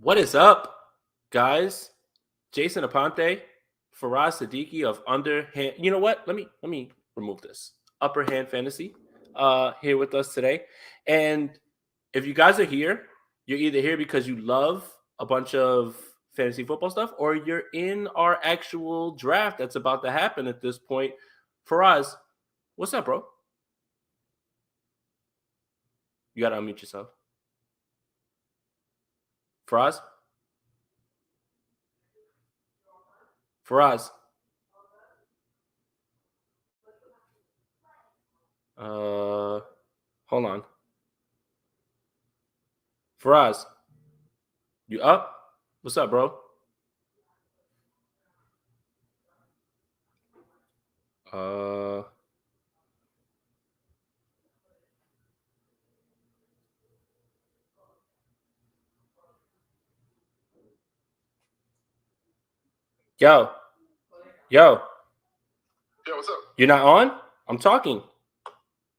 What is up, guys? Jason Aponte, Faraz Siddiqui of Underhand. You know what? Let me remove this. Upper Hand Fantasy here with us today. And if you guys are here, you're either here because you love a bunch of fantasy football stuff, or you're in our actual draft that's about to happen at this point. Faraz, what's up, bro? You gotta unmute yourself. Faraz? Faraz. Hold on. Faraz, you up? What's up, bro? Uh, yo, yo, Yeah, what's up? you're not on? I'm talking.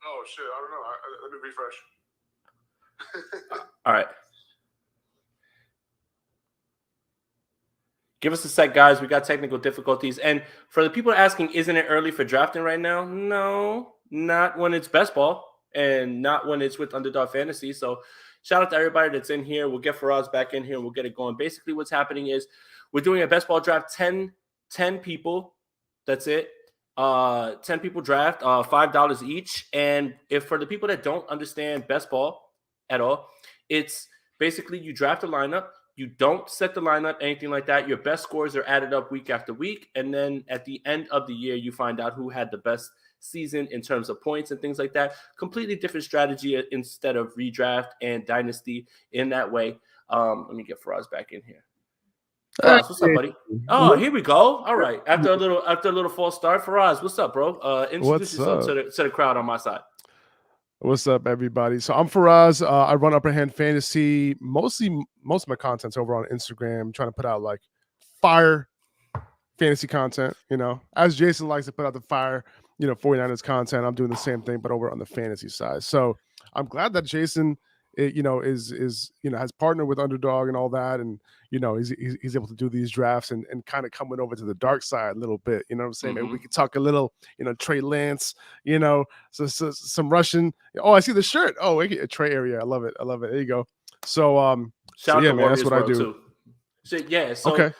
Oh shit, I don't know. Let me refresh. All right. Give us a sec, guys. We got technical difficulties. And for the people asking, isn't it early for drafting right now? No, not when it's best ball and not when it's with Underdog Fantasy. So shout out to everybody that's in here. We'll get Faraz back in here and we'll get it going. Basically, what's happening is we're doing a best ball draft, 10 people. That's it. 10 people draft, $5 each. And if for the people that don't understand best ball at all, it's basically you draft a lineup. You don't set the lineup, anything like that. Your best scores are added up week after week. And then at the end of the year, you find out who had the best season in terms of points and things like that. Completely different strategy instead of redraft and dynasty in that way. Let me get Faraz back in here. Faraz, what's up, buddy? Oh, here we go. All right. After a little false start, Faraz, what's up, bro? Introduce yourself to the crowd on my side. What's up, everybody? So I'm Faraz. I run Upper Hand Fantasy. Most of my content's over on Instagram. I'm trying to put out like fire fantasy content. As Jason likes to put out the fire, 49ers content. I'm doing the same thing, but over on the fantasy side. So I'm glad that Jason, has partnered with Underdog and all that, and he's able to do these drafts and kind of coming over to the dark side a little bit. You know what I'm saying? Mm-hmm. Maybe we could talk a little, Trey Lance, so some Russian. Oh, I see the shirt. Oh, a Trey area. I love it. There you go. So shout out to man, that's what I do. Too. So, yeah. So okay.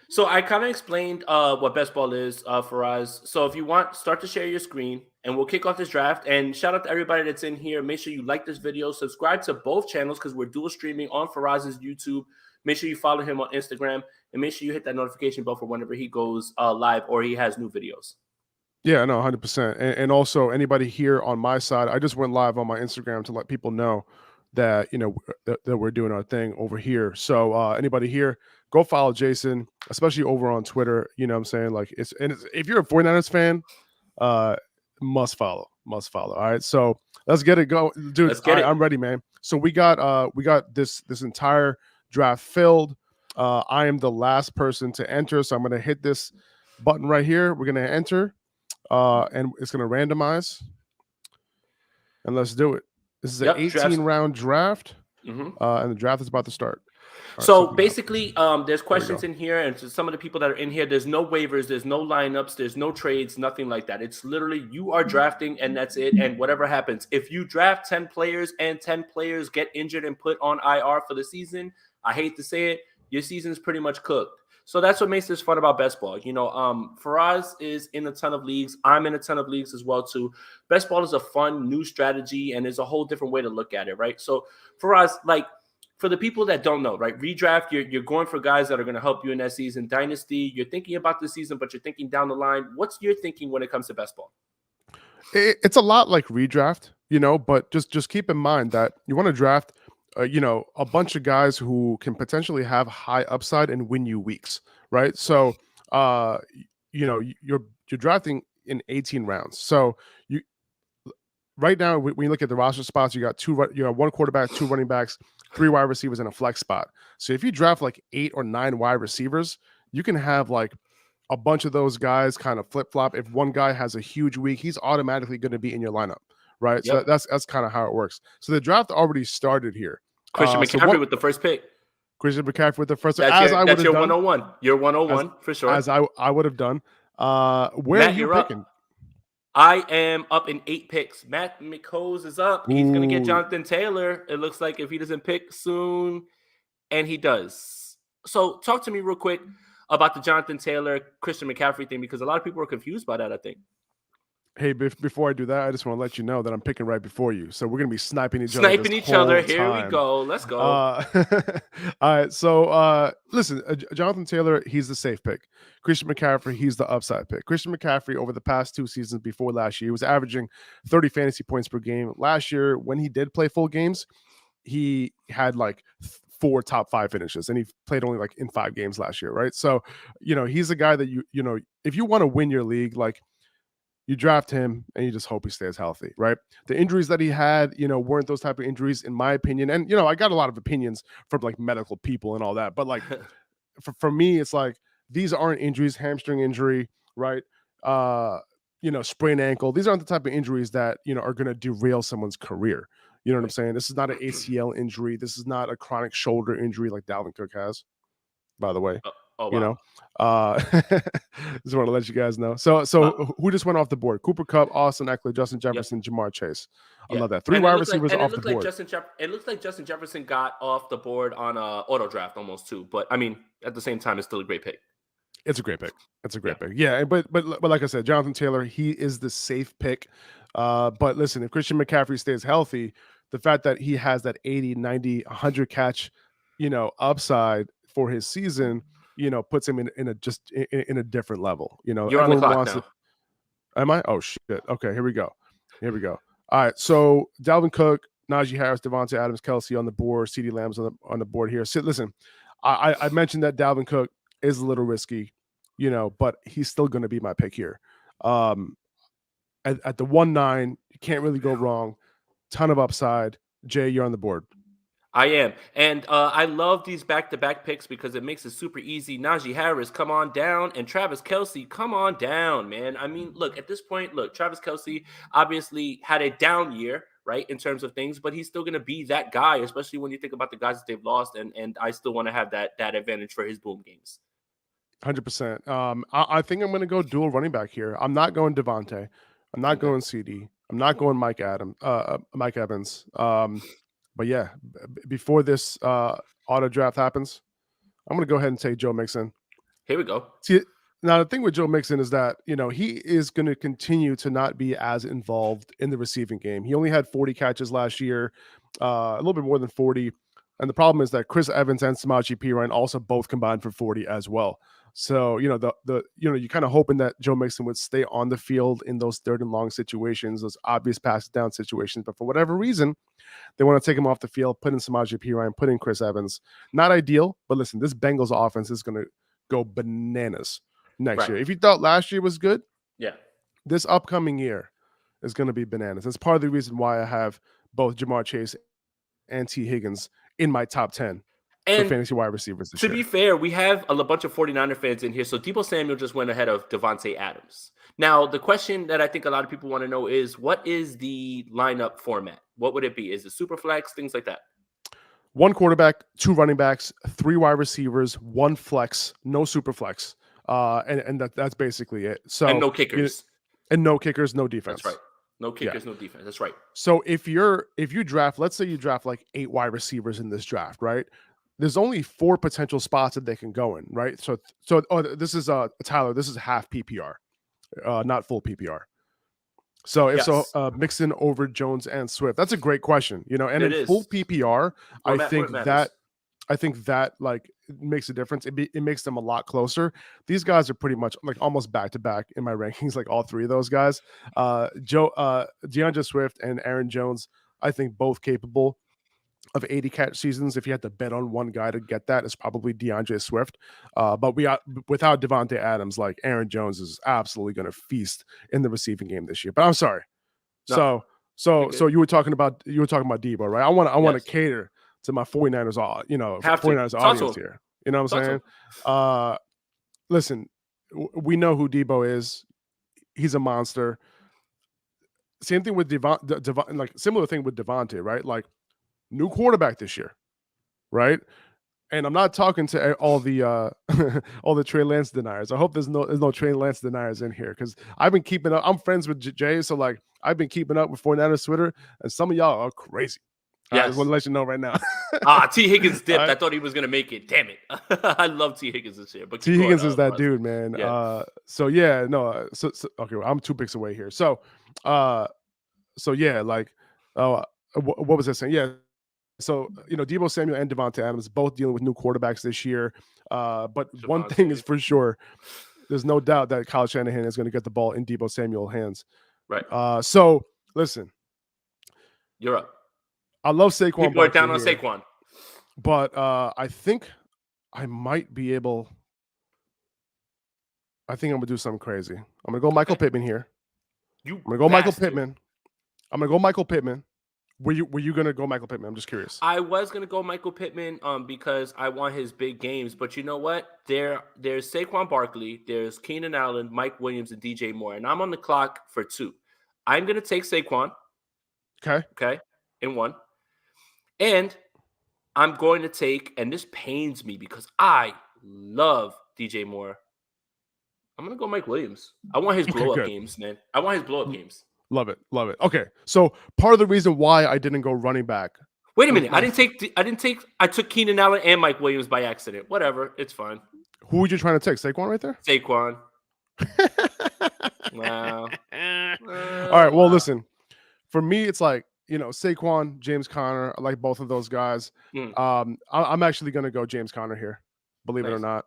So I kind of explained what best ball is for us. So if you want, start to share your screen and we'll kick off this draft. And shout out to everybody that's in here. Make sure you like this video. Subscribe to both channels because we're dual streaming on Faraz's YouTube. Make sure you follow him on Instagram. And make sure you hit that notification bell for whenever he goes live or he has new videos. Yeah, no, 100%. And also anybody here on my side, I just went live on my Instagram to let people know that, that we're doing our thing over here. So anybody here, go follow Jason, especially over on Twitter. You know what I'm saying? Like if you're a 49ers fan, must follow. All right. So let's get it go. Dude, I'm ready, man. So we got this entire draft filled. I am the last person to enter. So I'm gonna hit this button right here. We're gonna enter. And it's gonna randomize. And let's do it. This is an 18-round draft. Mm-hmm. And the draft is about to start. So basically, there's questions in here, and to some of the people that are in here, there's no waivers, there's no lineups, there's no trades, nothing like that. It's literally you are drafting, and that's it. And whatever happens, if you draft 10 players and 10 players get injured and put on IR for the season, I hate to say it, your season's pretty much cooked. So that's what makes this fun about best ball. Faraz is in a ton of leagues. I'm in a ton of leagues as well too. Best ball is a fun new strategy, and there's a whole different way to look at it, right? So Faraz, like, for the people that don't know, right? Redraft, you're going for guys that are going to help you in that season. Dynasty, you're thinking about the season, but you're thinking down the line. What's your thinking when it comes to best ball? It's a lot like redraft, but just keep in mind that you want to draft, a bunch of guys who can potentially have high upside and win you weeks, right? So, you're drafting in 18 rounds. So right now, when you look at the roster spots, you got one quarterback, 2 running backs, 3 wide receivers, and a flex spot. So if you draft like 8 or 9 wide receivers, you can have like a bunch of those guys kind of flip flop. If one guy has a huge week, he's automatically going to be in your lineup, right? Yep. So that's kind of how it works. So the draft already started here. Christian McCaffrey with the first pick. Christian McCaffrey with the first, That's I would have your done, 101. Your as 101 for sure. I would have done. Where are Matt, you you're picking? up. I am up in 8 picks. Matt McCose is up. He's going to get Ooh. Jonathan Taylor. It looks like if he doesn't pick soon, and he does. So talk to me real quick about the Jonathan Taylor, Christian McCaffrey thing, because a lot of people are confused by that, I think. Hey, before I do that, I just want to let you know that I'm picking right before you. So we're going to be sniping each other Sniping this each other. whole Here we time. go. Let's go. All right. So listen, Jonathan Taylor, he's the safe pick. Christian McCaffrey, he's the upside pick. Christian McCaffrey, over the past 2 seasons before last year, he was averaging 30 fantasy points per game. Last year, when he did play full games, he had like 4 top 5 finishes, and he played only like in 5 games last year, right? So, he's a guy that you know, if you want to win your league, like, you draft him and you just hope he stays healthy, right? The injuries that he had, weren't those type of injuries, in my opinion. And, I got a lot of opinions from like medical people and all that. But like for me, it's like these aren't injuries, hamstring injury, right? Sprained ankle. These aren't the type of injuries that, are going to derail someone's career. You know what I'm saying? This is not an ACL injury. This is not a chronic shoulder injury like Dalvin Cook has, by the way. Oh, wow. Just want to let you guys know. So who just went off the board? Cooper Kupp, Austin Eckler, Justin Jefferson, Jamar Chase. I love that. 3 wide receivers off the board. It looks like Justin Jefferson got off the board on a auto draft almost too. But I mean, at the same time, it's still a great pick. It's a great pick. It's a great pick. Yeah, but like I said, Jonathan Taylor, he is the safe pick. But listen, if Christian McCaffrey stays healthy, the fact that he has that 80, 90, 100 catch, upside for his season, puts him in a different level. You're on the clock now. Am I? Oh shit. Okay, here we go. All right. So Dalvin Cook, Najee Harris, Devontae Adams, Kelsey on the board, CeeDee Lamb's on the board here. So listen, I mentioned that Dalvin Cook is a little risky, but he's still going to be my pick here. At the 1-9, you can't really go wrong. Ton of upside. Jay, you're on the board. I am. And I love these back-to-back picks because it makes it super easy. Najee Harris, come on down. And Travis Kelce, come on down, man. I mean, look, at this point, Travis Kelce obviously had a down year, right, in terms of things, but he's still going to be that guy, especially when you think about the guys that they've lost. And I still want to have that advantage for his boom games. 100%. I think I'm going to go dual running back here. I'm not going Devontae. I'm not going CD. I'm not going Mike Evans. But yeah, before this auto draft happens, I'm going to go ahead and take Joe Mixon. Here we go. See, now the thing with Joe Mixon is that, he is going to continue to not be as involved in the receiving game. He only had 40 catches last year, a little bit more than 40. And the problem is that Chris Evans and Samaje Perine also both combined for 40 as well. So, you're kind of hoping that Joe Mixon would stay on the field in those 3rd and long situations, those obvious pass down situations. But for whatever reason, they want to take him off the field, put in Samaje Perine, put in Chris Evans. Not ideal, but listen, this Bengals offense is going to go bananas next year. If you thought last year was good, this upcoming year is going to be bananas. That's part of the reason why I have both Jamar Chase and T. Higgins in my top 10 for fantasy wide receivers this year. To be fair, we have a bunch of 49er fans in here. So Deebo Samuel just went ahead of Devontae Adams. Now, the question that I think a lot of people want to know is, what is the lineup format? What would it be? Is it super flex, things like that? 1 quarterback, 2 running backs, 3 wide receivers, 1 flex, no super flex. And that's basically it. So, and no kickers. No kickers, no defense. That's right. No kickers, no defense. That's right. So if you draft, let's say you draft like 8 wide receivers in this draft, right? There's only 4 potential spots that they can go in, right? So this is Tyler, this is half PPR, not full PPR. So if Mixon over Jones and Swift, that's a great question, and in full PPR, I think that like makes a difference. It makes them a lot closer. These guys are pretty much like almost back to back in my rankings, like all 3 of those guys. DeAndre Swift and Aaron Jones, I think both capable of 80 catch seasons. If you had to bet on one guy to get that, it's probably DeAndre Swift. But without Devontae Adams, like Aaron Jones is absolutely going to feast in the receiving game this year. But I'm sorry. No. So you were talking about Deebo, right? I want to cater to my 49ers, 49ers audience here. You know what I'm saying? Listen, we know who Deebo is. He's a monster. Same thing with Devon, like similar thing with Devontae, right? Like new quarterback this year, right? And I'm not talking to all the all the Trey Lance deniers. I hope there's no Trey Lance deniers in here because I've been keeping up. I'm friends with Jay, so like I've been keeping up with 49ers Twitter, and some of y'all are crazy. I just want to let you know right now. T. Higgins dipped. I thought he was gonna make it. Damn it! I love T. Higgins this year, but T. Higgins is that Faraz. dude, man. Yeah. So yeah, no. So okay, well, I'm 2 picks away here. So yeah, like, what was I saying? Yeah. So, Deebo Samuel and Devonta Adams both dealing with new quarterbacks this year. But one thing is for sure, there's no doubt that Kyle Shanahan is going to get the ball in Deebo Samuel's hands. Right. So listen, you're up. I love Saquon. People are down on Saquon, but I think I might be able. I think I'm gonna do something crazy. I'm gonna go Michael Pittman here. I'm gonna go Michael Pittman. I'm gonna go Michael Pittman. Were you gonna go Michael Pittman? I'm just curious. I was gonna go Michael Pittman because I want his big games. But you know what? There's Saquon Barkley, there's Keenan Allen, Mike Williams, and DJ Moore, and I'm on the clock for 2. I'm gonna take Saquon. Okay, in 1, and I'm going to take, and this pains me because I love DJ Moore. I'm gonna go Mike Williams. I want his blow up games, man. I want his blow up games. Love it. Okay, so part of the reason why I didn't go running back. Wait a minute. I took Keenan Allen and Mike Williams by accident. Whatever. It's fine. Who were you trying to take? Saquon right there? Saquon. Wow. All right. Well, listen. For me, it's like, Saquon, James Conner. I like both of those guys. I'm actually going to go James Conner here, believe it or not.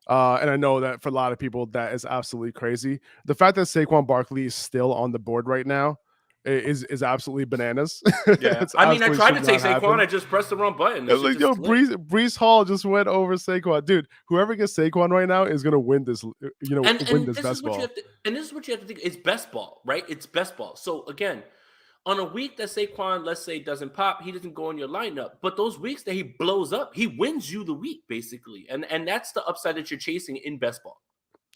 And I know that for a lot of people, that is absolutely crazy. The fact that Saquon Barkley is still on the board right now is absolutely bananas. Yeah, I tried to take Saquon. I just pressed the wrong button. Like, Breece Hall just went over Saquon. Dude, whoever gets Saquon right now is gonna win this. Win this best ball. And this is what you have to think: it's best ball, right? It's best ball. So again, on a week that Saquon, let's say, doesn't pop, he doesn't go in your lineup. But those weeks that he blows up, he wins you the week, basically. And that's the upside that you're chasing in best ball.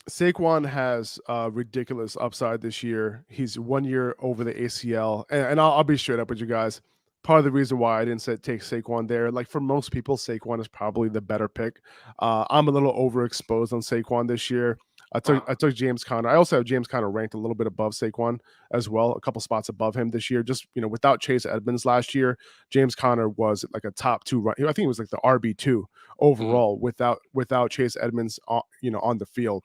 Saquon has ridiculous upside this year. He's 1 year over the ACL. And I'll be straight up with you guys. Part of the reason why I didn't take Saquon there, like for most people, Saquon is probably the better pick. I'm a little overexposed on Saquon this year. I took James Conner. I also have James Conner ranked a little bit above Saquon as well, a couple spots above him this year. Just, without Chase Edmonds last year, James Conner was like a top 2 I think it was like the RB2 overall without Chase Edmonds on the field.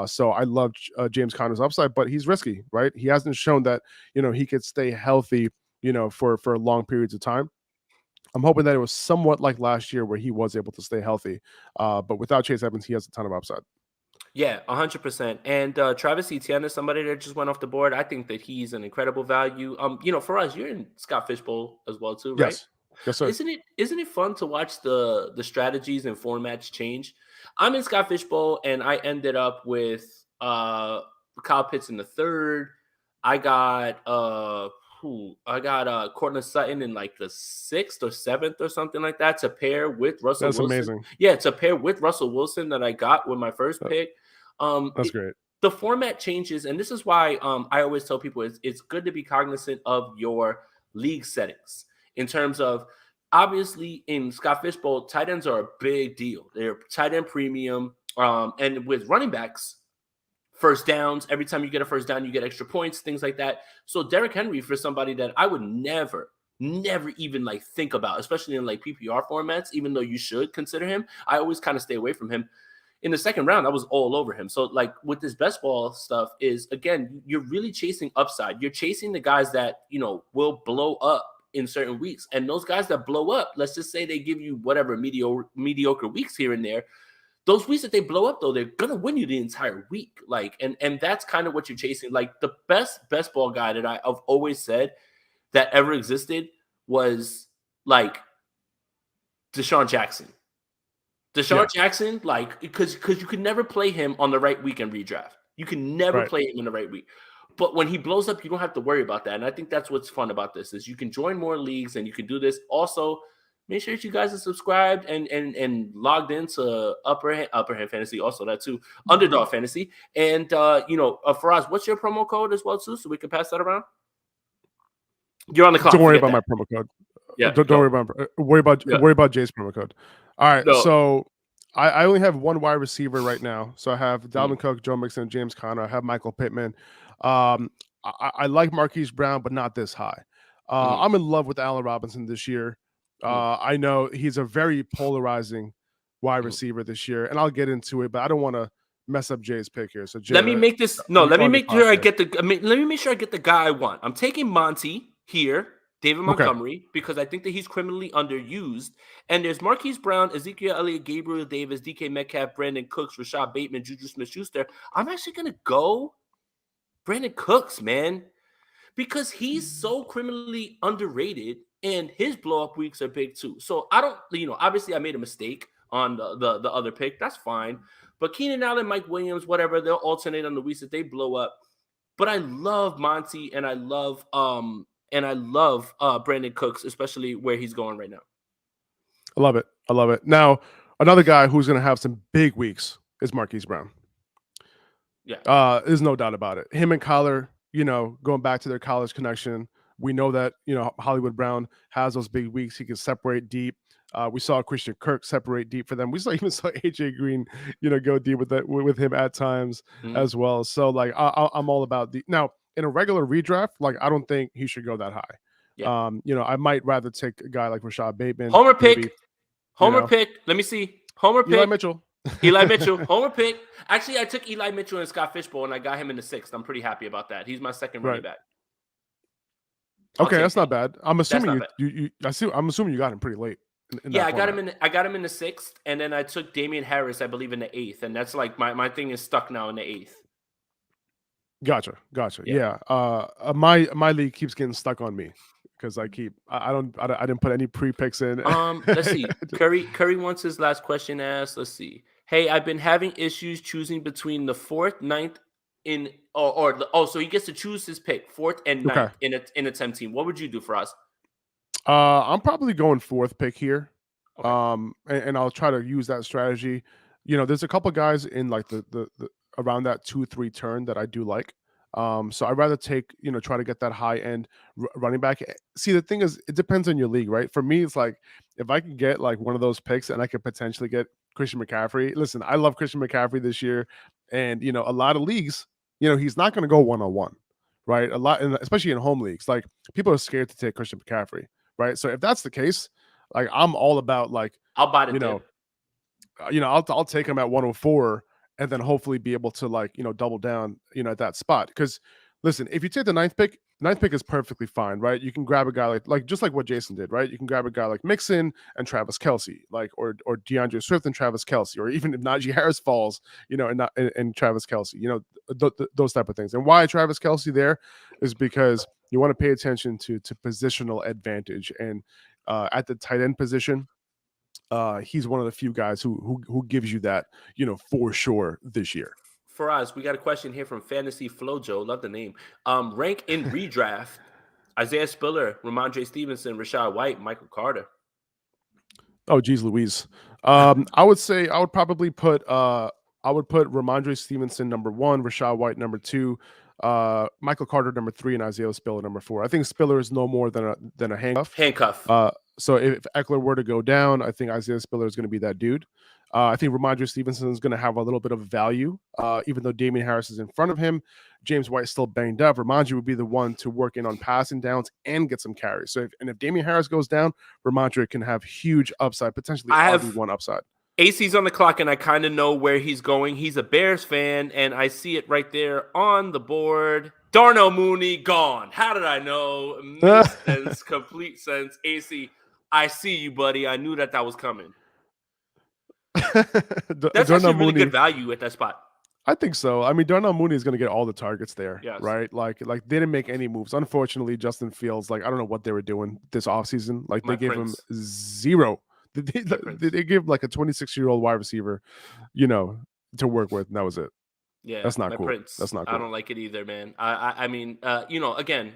So I love James Conner's upside, but he's risky, right? He hasn't shown that, he could stay healthy, for long periods of time. I'm hoping that it was somewhat like last year where he was able to stay healthy. But without Chase Edmonds, he has a ton of upside. Yeah, 100%. And Travis Etienne is somebody that just went off the board. I think that he's an incredible value. For us, you're in Scott Fishbowl as well too, right? Yes, sir. Isn't it fun to watch the strategies and formats change? I'm in Scott Fishbowl, and I ended up with Kyle Pitts in the 3rd. I got Courtland Sutton in like the 6th or 7th or something like that to pair with Russell Wilson. That's amazing. Yeah, to pair with Russell Wilson that I got with my first pick. That's great. The format changes, and this is why I always tell people it's good to be cognizant of your league settings in terms of, obviously, in Scott Fishbowl, tight ends are a big deal. They're tight end premium. And with running backs, first downs, every time you get a first down, you get extra points, things like that. So Derrick Henry, for somebody that I would never even like think about, especially in like PPR formats, even though you should consider him, I always kind of stay away from him. In the 2nd round, I was all over him. So like with this best ball stuff is, again, you're really chasing upside. You're chasing the guys that, will blow up in certain weeks. And those guys that blow up, let's just say they give you whatever mediocre weeks here and there. Those weeks that they blow up, though, they're going to win you the entire week. Like, and that's kind of what you're chasing. Like the best ball guy that I've always said that ever existed was like Deshaun Jackson. Jackson, like, because you could never play him on the right week in redraft. You can never play him in the right week. But when he blows up, you don't have to worry about that. And I think that's what's fun about this is you can join more leagues and you can do this. Also, make sure that you guys are subscribed and logged into Upper Hand Fantasy, also that too, Underdog Fantasy. And, Faraz, what's your promo code as well too, so we can pass that around? You're on the clock. Don't worry about my promo code. Yeah, don't worry about Jay's promo code. All right, No. so I only have one wide receiver right now. So I have Mm. Dalvin Cook, Joe Mixon, and James Conner. I have Michael Pittman. I like Marquise Brown, but not this high. I'm in love with Allen Robinson this year. I know he's a very polarizing wide receiver this year, and I'll get into it, but I don't want to mess up Jay's pick here. So Jay, Let me make this. No, let me on the make sure I podcast. get the. I mean, let me make sure I get the guy I want. I'm taking Monty here, David Okay. Montgomery, because I think that he's criminally underused. And there's Marquise Brown, Ezekiel Elliott, Gabriel Davis, DK Metcalf, Brandon Cooks, Rashad Bateman, Juju Smith-Schuster. I'm actually gonna go Brandon Cooks, man, because he's so criminally underrated, and his blow up weeks are big too. So I don't, obviously I made a mistake on the other pick. That's fine. But Keenan Allen, Mike Williams, whatever, they'll alternate on the weeks that they blow up. But I love Monty and I love Brandon Cooks, especially where he's going right now. I love it. I love it. Now, another guy who's going to have some big weeks is Marquise Brown. Yeah. There's no doubt about it. Him and Kyler, going back to their college connection, we know that, Hollywood Brown has those big weeks. He can separate deep. We saw Christian Kirk separate deep for them. We even saw AJ Green, go deep with him at times as well. So like, I'm all about now in a regular redraft. Like, I don't think he should go that high. Yeah. I might rather take a guy like Rashad Bateman. Homer pick. Maybe, pick. Let me see. Homer pick. Eli Mitchell. Eli Mitchell. Homer pick. Actually, I took Eli Mitchell and Scott Fishbowl, and I got him in the 6th. I'm pretty happy about that. He's my second running back. Okay, that's not bad. I'm assuming I'm assuming you got him pretty late. I got him in the 6th, and then I took Damian Harris, I believe, in the 8th, and that's like my thing is stuck now in the 8th. Gotcha. Yeah. My league keeps getting stuck on me because I didn't put any pre-picks in. Let's see. Curry wants his last question asked. Let's see. Hey, I've been having issues choosing between the 4th, 9th so he gets to choose his pick, 4th and 9th in a 10 team. What would you do for us? I'm probably going 4th pick here. Okay. And I'll try to use that strategy. There's a couple guys in like the around that 2-3 turn that I do like. So I'd rather take, try to get that high end running back. See, the thing is, it depends on your league, right? For me, it's like if I can get like one of those picks and I could potentially get Christian McCaffrey. Listen, I love Christian McCaffrey this year, and a lot of leagues, he's not going to go 1-on-1, right? Especially in home leagues, like people are scared to take Christian McCaffrey, right? So if that's the case, like I'm all about like I'll buy the I'll take him at 104 and then hopefully be able to like, double down, at that spot. Because listen, if you take the ninth pick is perfectly fine, right? You can grab a guy like just like what Jason did, right? You can grab a guy like Mixon and Travis Kelce, like or DeAndre Swift and Travis Kelce, or even if Najee Harris falls, and Travis Kelce, those type of things. And why Travis Kelce there is because you want to pay attention to positional advantage. And at the tight end position, he's one of the few guys who gives you that, for sure this year. Faraz, we got a question here from Fantasy Flojo. Love the name. Rank in redraft: Isaiah Spiller, Ramondre Stevenson, Rashad White, Michael Carter. Oh, geez, Louise. I would say I would probably put Ramondre Stevenson number 1, Rashad White number 2, Michael Carter number 3, and Isaiah Spiller number 4. I think Spiller is no more than a handcuff. So if Eckler were to go down, I think Isaiah Spiller is going to be that dude. I think Ramondre Stevenson is going to have a little bit of value, even though Damian Harris is in front of him. James White's still banged up. Ramondre would be the one to work in on passing downs and get some carries. So if Damian Harris goes down, Ramondre can have huge upside, potentially RB1 upside. AC's on the clock, and I kind of know where he's going. He's a Bears fan, and I see it right there on the board. Darnell Mooney gone. How did I know? Makes sense, complete sense. AC, I see you, buddy. I knew that was coming. That's actually really good value at that spot. I think so. I mean, Darnell Mooney is going to get all the targets there, right? Like they didn't make any moves. Unfortunately, Justin Fields, like I don't know what they were doing this offseason. Like they gave him zero. They give like a 26-year-old wide receiver, to work with, and that was it. Yeah, that's not cool. Prince. That's not cool. I don't like it either, man. I mean, again,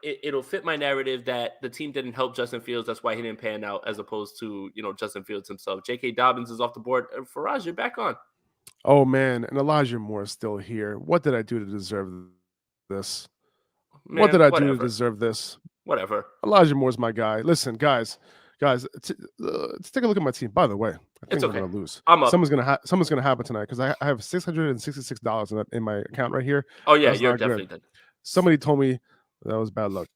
it'll fit my narrative that the team didn't help Justin Fields. That's why he didn't pan out, as opposed to Justin Fields himself. J.K. Dobbins is off the board. Faraz, you're back on. Oh man, and Elijah Moore is still here. What did I do to deserve this? Man, what did I do to deserve this? Whatever. Elijah Moore's my guy. Listen, guys, guys, let's take a look at my team. By the way, I It's think we're okay. gonna lose. I'm up. Something's gonna happen tonight because I have $666 in my account right here. Oh yeah, That's you're not good. definitely done. Somebody told me that was bad luck.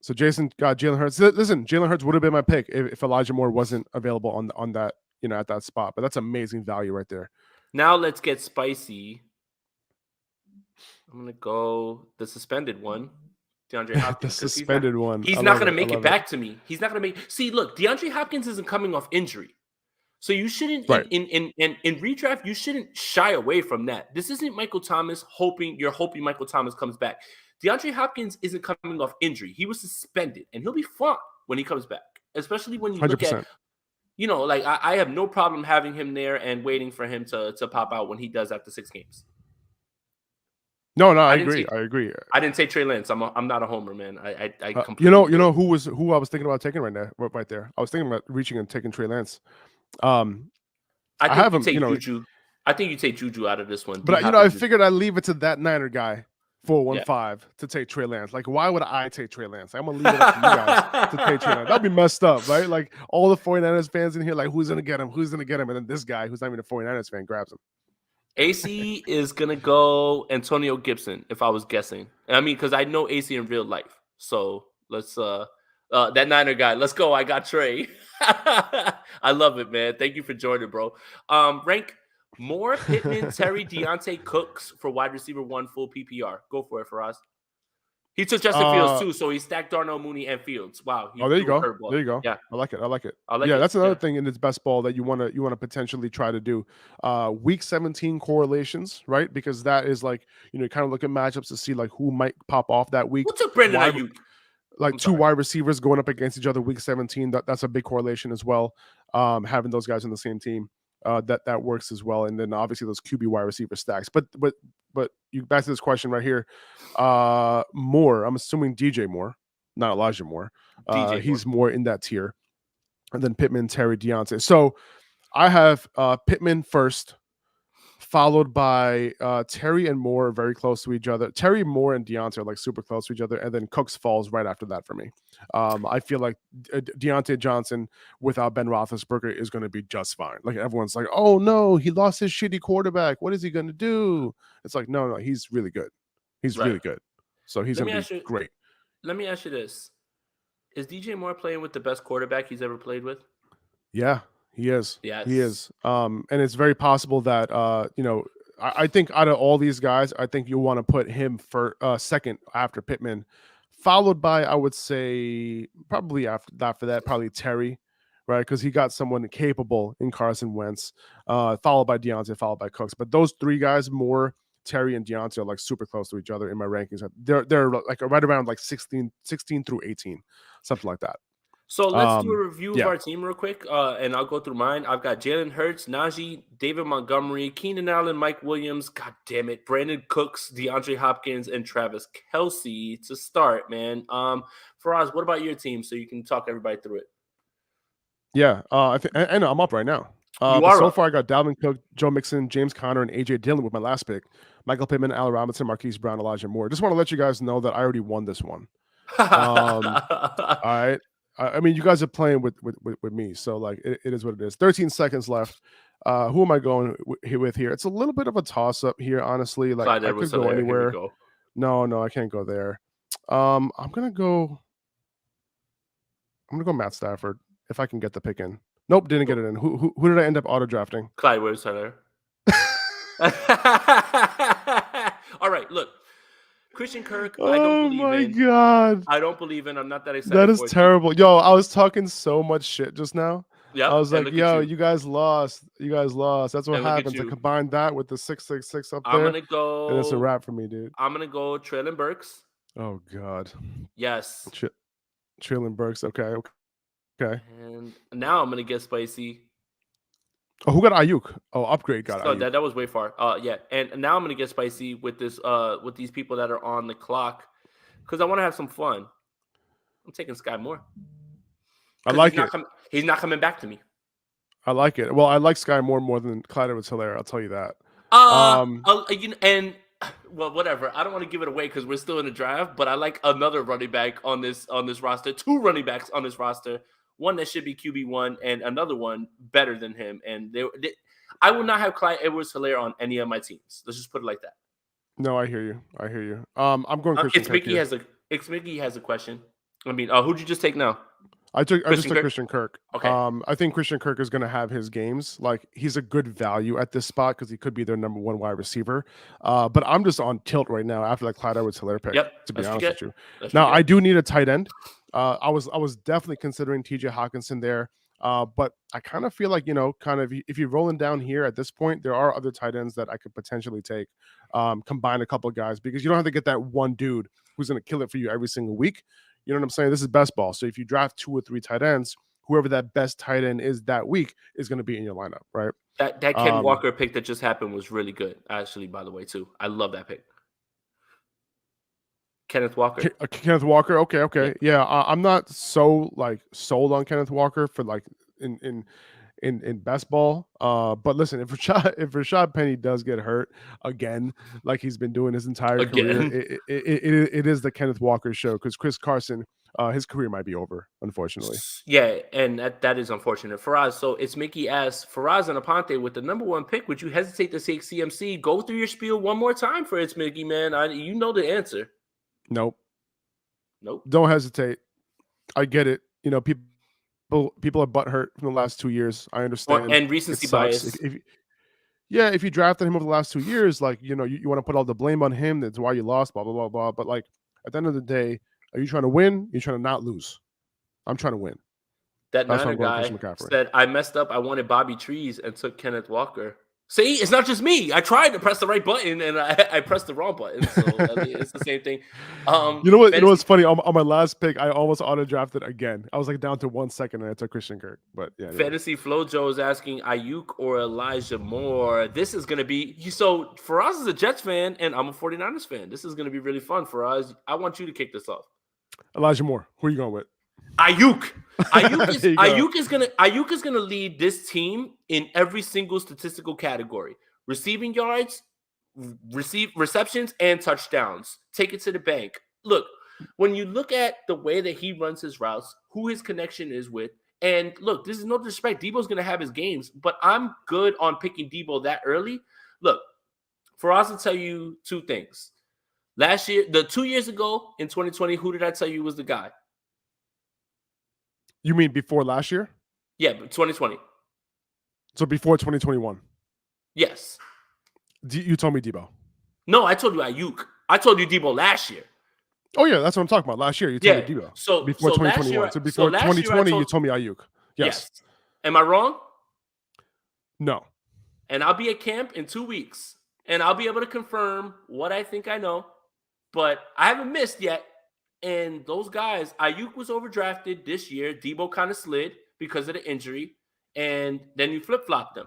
So Jason got Jalen Hurts. Listen, Jalen Hurts would have been my pick if Elijah Moore wasn't available on that, at that spot. But that's amazing value right there. Now let's get spicy. I'm gonna go the suspended one, DeAndre Hopkins. The suspended one. He's not gonna make it back to me. He's not gonna make. See, look, DeAndre Hopkins isn't coming off injury, so you shouldn't in redraft. You shouldn't shy away from that. This isn't Michael Thomas hoping Michael Thomas comes back. DeAndre Hopkins isn't coming off injury. He was suspended, and he'll be fine when he comes back. Especially when you 100%. look at, like I have no problem having him there and waiting for him to pop out when he does after 6 games. No, I agree. I agree. I didn't say Trey Lance. I'm not a homer, man. I completely you know who I was thinking about taking right there. I was thinking about reaching and taking Trey Lance. I think you take Juju. I think you take Juju out of this one. But I figured I'd leave it to that Niner guy 415 to take Trey Lance. Like, why would I take Trey Lance? I'm gonna leave it up to you guys to take Trey Lance. That'd be messed up, right? Like all the 49ers fans in here, like, who's gonna get him? Who's gonna get him? And then this guy who's not even a 49ers fan grabs him. AC is gonna go Antonio Gibson, if I was guessing. I mean, because I know AC in real life. So let's that Niner guy. Let's go. I got Trey. I love it, man. Thank you for joining, bro. Rank Moore, Pittman, Terry, Deontay, Cooks for wide receiver 1 full PPR. Go for it, Faraz. He took Justin Fields too, so he stacked Darnell Mooney and Fields. Wow. There you go. There you go. Yeah, I like it. That's another thing in this best ball that you want to potentially try to do. Week 17 correlations, right? Because that is like, you kind of look at matchups to see like who might pop off that week. Who took Brandon Ayuk? Like two wide receivers going up against each other week 17. That's a big correlation as well. Having those guys on the same team. That works as well, and then obviously those QB wide receiver stacks. But you back to this question right here. Moore, I'm assuming DJ Moore, not Elijah Moore. He's more in that tier, and then Pittman, Terry, Deontay. So I have Pittman first, followed by Terry and Moore, very close to each other. Terry, Moore, and Deontay are like super close to each other, and then Cooks falls right after that for me. I feel like Deontay Johnson without Ben Roethlisberger is going to be just fine. Like everyone's like, oh no, he lost his shitty quarterback. What is he going to do? It's like, no, he's really good. He's really good. So he's going to be great. Let me ask you this. Is DJ Moore playing with the best quarterback he's ever played with? Yeah, he is. Yes. He is. And it's very possible that, I think out of all these guys, I think you want to put him for second after Pittman, followed by, I would say, probably after that, probably Terry, right? Because he got someone capable in Carson Wentz, followed by Deontay, followed by Cooks. But those three guys, Moore, Terry, and Deontay, are like super close to each other in my rankings. They're like right around like 16 through 18, something like that. So let's do a review of our team real quick, and I'll go through mine. I've got Jalen Hurts, Najee, David Montgomery, Keenan Allen, Mike Williams, God damn it, Brandon Cooks, DeAndre Hopkins, and Travis Kelce to start, man. Faraz, what about your team so you can talk everybody through it? Yeah, I know I'm up right now. So far, I got Dalvin Cook, Joe Mixon, James Conner, and A.J. Dillon with my last pick. Michael Pittman, Allen Robinson, Marquise Brown, Elijah Moore. Just want to let you guys know that I already won this one. All right. I mean, you guys are playing with me, so like it is what it is. 13 seconds left. Who am I going with here? It's a little bit of a toss up here, honestly. Like I could go anywhere. No, I can't go there. I'm gonna go Matt Stafford if I can get the pick in. Nope, didn't get it in. Who did I end up auto drafting? Clyde Edwards-Helaire. All right, look. Christian Kirk, I don't believe in. Oh my God. I don't believe in. I'm not that excited. That is terrible. Yo, I was talking so much shit just now. Yeah. I was like, yo, you guys lost. You guys lost. That's what happens. I combine that with the 666 up there. I'm gonna go. And it's a wrap for me, dude. I'm gonna go Treylon Burks. Oh God. Yes. Treylon Burks. Okay. And now I'm gonna get spicy. Oh, who got Ayuk? Oh, upgrade got Ayuk. That was way far. Yeah, and now I'm gonna get spicy with this. With these people that are on the clock, because I want to have some fun. I'm taking Sky Moore. I like it. He's not coming back to me. I like it. Well, I like Sky Moore more than Clyde Edwards-Helaire. I'll tell you that. And Well, whatever. I don't want to give it away because we're still in the draft, but I like another running back on this roster. 2 running backs on this roster. One that should be QB1 and another one better than him. And I would not have Clyde Edwards-Helaire on any of my teams. Let's just put it like that. No, I hear you. I hear you. I'm going Christian Kirk here. Mickey has a question. I mean, who'd you just take now? I just took Christian Kirk. Okay. I think Christian Kirk is going to have his games. Like, he's a good value at this spot because he could be their number 1 wide receiver. But I'm just on tilt right now after that Clyde Edwards-Helaire pick. Yep. To be honest with you. Now I do need a tight end. I was definitely considering T.J. Hawkinson there. But I kind of feel like, kind of if you're rolling down here at this point, there are other tight ends that I could potentially take, combine a couple of guys, because you don't have to get that one dude who's going to kill it for you every single week. You know what I'm saying? This is best ball. So if you draft 2 or 3 tight ends, whoever that best tight end is that week is going to be in your lineup, right? That Ken Walker pick that just happened was really good, actually, by the way, too. I love that pick. Kenneth Walker. Kenneth Walker. Okay. Yeah, I'm not so sold on Kenneth Walker for in best ball. But listen, if Rashad Penny does get hurt again, like he's been doing his entire career, it is the Kenneth Walker show, because Chris Carson, his career might be over, unfortunately. Yeah, and that is unfortunate. Faraz, so it's Mickey asks, Faraz and Aponte with the number 1 pick, would you hesitate to take CMC? Go through your spiel one more time for it's Mickey, man. You know the answer. Nope. Don't hesitate. I get it. People are butthurt from the last 2 years. I understand. And recency bias. If you drafted him over the last 2 years, you want to put all the blame on him. That's why you lost, blah, blah, blah, blah. But at the end of the day, are you trying to win? You're trying to not lose. I'm trying to win. That Niner guy said, I messed up. I wanted Bobby Trees and took Kenneth Walker. See, it's not just me. I tried to press the right button and I pressed the wrong button. So it's the same thing. You know what's funny? On my last pick, I almost auto drafted again. I was down to 1 second and I took Christian Kirk. But yeah. Fantasy Flojo is asking Ayuk or Elijah Moore. This is gonna be so Faraz is a Jets fan and I'm a 49ers fan. This is gonna be really fun, Faraz. I want you to kick this off. Elijah Moore. Who are you going with? Ayuk is gonna lead this team in every single statistical category: receiving yards, receptions, and touchdowns. Take it to the bank. Look, when you look at the way that he runs his routes, who his connection is with, and look, this is no disrespect. Debo's gonna have his games, but I'm good on picking Debo that early. Look, Faraz will tell you 2 things. Last year, 2 years ago in 2020, who did I tell you was the guy? You mean before last year? Yeah, 2020. So before 2021? Yes. You told me Debo. No, I told you Ayuk. I told you Debo last year. Oh, yeah, that's what I'm talking about. Last year, you told me Debo. So before 2021. So before 2020, you told me Ayuk. Yes. Am I wrong? No. And I'll be at camp in 2 weeks, and I'll be able to confirm what I think I know, but I haven't missed yet. And those guys, Ayuk was overdrafted this year. Debo kind of slid because of the injury, and then you flip-flopped them.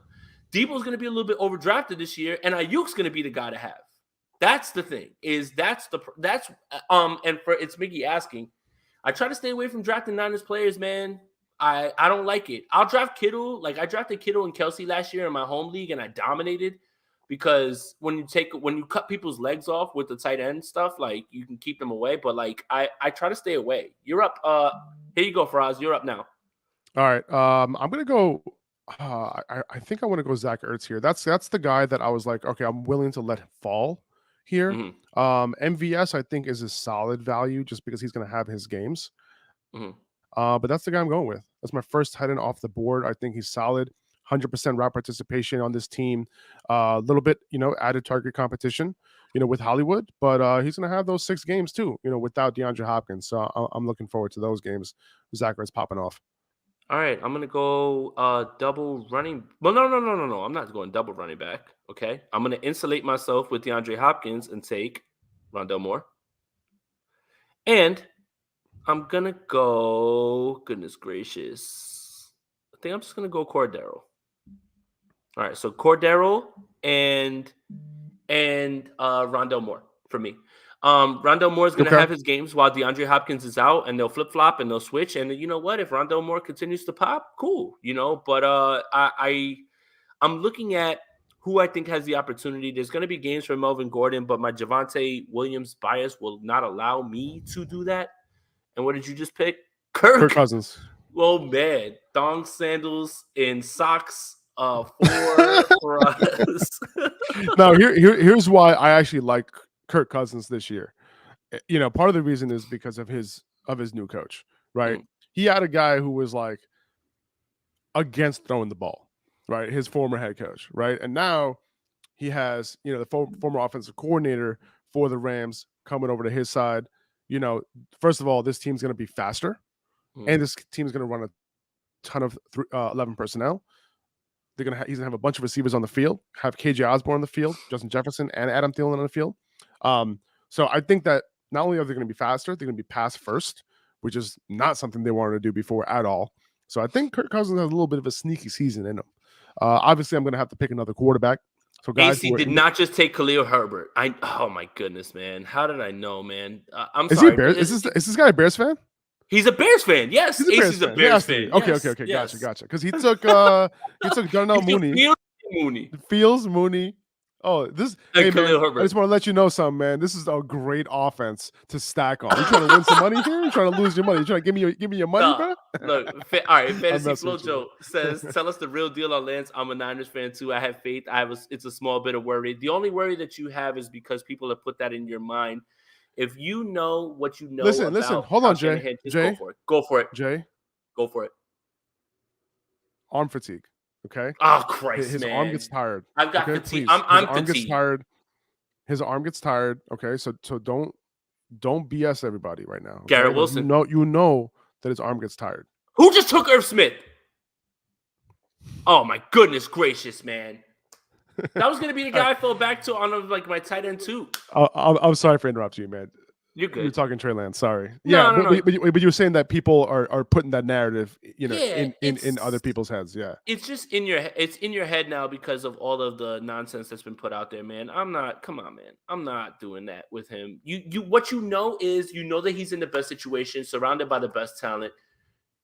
Debo's going to be a little bit overdrafted this year, and Ayuk's going to be the guy to have. That's the thing. And for it's Mickey asking, I try to stay away from drafting Niners players, man. I don't like it. I'll draft Kittle. I drafted Kittle and Kelsey last year in my home league, and I dominated. Because when you cut people's legs off with the tight end stuff, you can keep them away. But I try to stay away. You're up. Here you go, Faraz. You're up now. All right. I'm gonna go. I think I want to go Zach Ertz here. That's the guy that I was like, okay, I'm willing to let him fall here. Mm-hmm. MVS I think is a solid value just because he's gonna have his games. Mm-hmm. But that's the guy I'm going with. That's my first tight end off the board. I think he's solid. 100% route participation on this team. A little bit, added target competition, with Hollywood. But he's going to have those 6 games too, without DeAndre Hopkins. So I'm looking forward to those games. Zach Ertz popping off. All right, I'm going to go double running. Well, no. I'm not going double running back. Okay, I'm going to insulate myself with DeAndre Hopkins and take Rondell Moore. And I'm going to go, goodness gracious, I think I'm just going to go Cordero. All right, so Cordero and Rondell Moore for me. Rondell Moore is going to have his games while DeAndre Hopkins is out, and they'll flip-flop and they'll switch. And you know what? If Rondell Moore continues to pop, cool, But I'm looking at who I think has the opportunity. There's going to be games for Melvin Gordon, but my Javonte Williams bias will not allow me to do that. And what did you just pick? Kirk Cousins. Oh man, thong sandals and socks for us. Now here's why I actually like Kirk Cousins this year. You know, part of the reason is because of his new coach, right? He had a guy who was like against throwing the ball, right? His former head coach, right? And now he has, you know, the former offensive coordinator for the Rams coming over to his side. You know, first of all, this team's going to be faster, and this team's going to run a ton of 11 personnel. He's gonna have a bunch of receivers on the field, have KJ Osborne on the field, Justin Jefferson, and Adam Thielen on the field. So I think that not only are they going to be faster, they're going to be pass first, which is not something they wanted to do before at all. So I think Kirk Cousins has a little bit of a sneaky season in him. Obviously, I'm going to have to pick another quarterback. So guys, AC did not just take Khalil Herbert. Oh my goodness, man! How did I know, man? I'm is sorry. He a Bears? Is this guy a Bears fan? He's a Bears fan. Yes, he's a Bears fan. Okay. Yes. Gotcha. Because he took Darnell Mooney. Fields Mooney. Oh, this. Hey man, I just want to let you know something, man. This is a great offense to stack on. You trying to win some money here? You trying to lose your money? You trying to give me your money, bro? Look, all right. Fantasy Flojo says, "Tell us the real deal on Lance." I'm a Niners fan too. I have faith. It's a small bit of worry. The only worry that you have is because people have put that in your mind. If you know what you know, listen. Hold on, Jay. Go for it. Jay, go for it. Arm fatigue. Okay. Oh Christ, his man. arm gets tired. I've got fatigue. I'm arm fatigued. Gets tired. His arm gets tired. Okay, so don't BS everybody right now. Okay? Garrett Wilson. You know that his arm gets tired. Who just took Irv Smith? Oh my goodness gracious, man. That was gonna be the guy I fell back to on my tight end too. I'm sorry for interrupting you, man. You're good. You're talking Trey Lance. Sorry. No. But you were saying that people are putting that narrative, you know, in other people's heads. Yeah. It's just in your head now because of all of the nonsense that's been put out there, man. Come on, man. I'm not doing that with him. What you know is that he's in the best situation, surrounded by the best talent.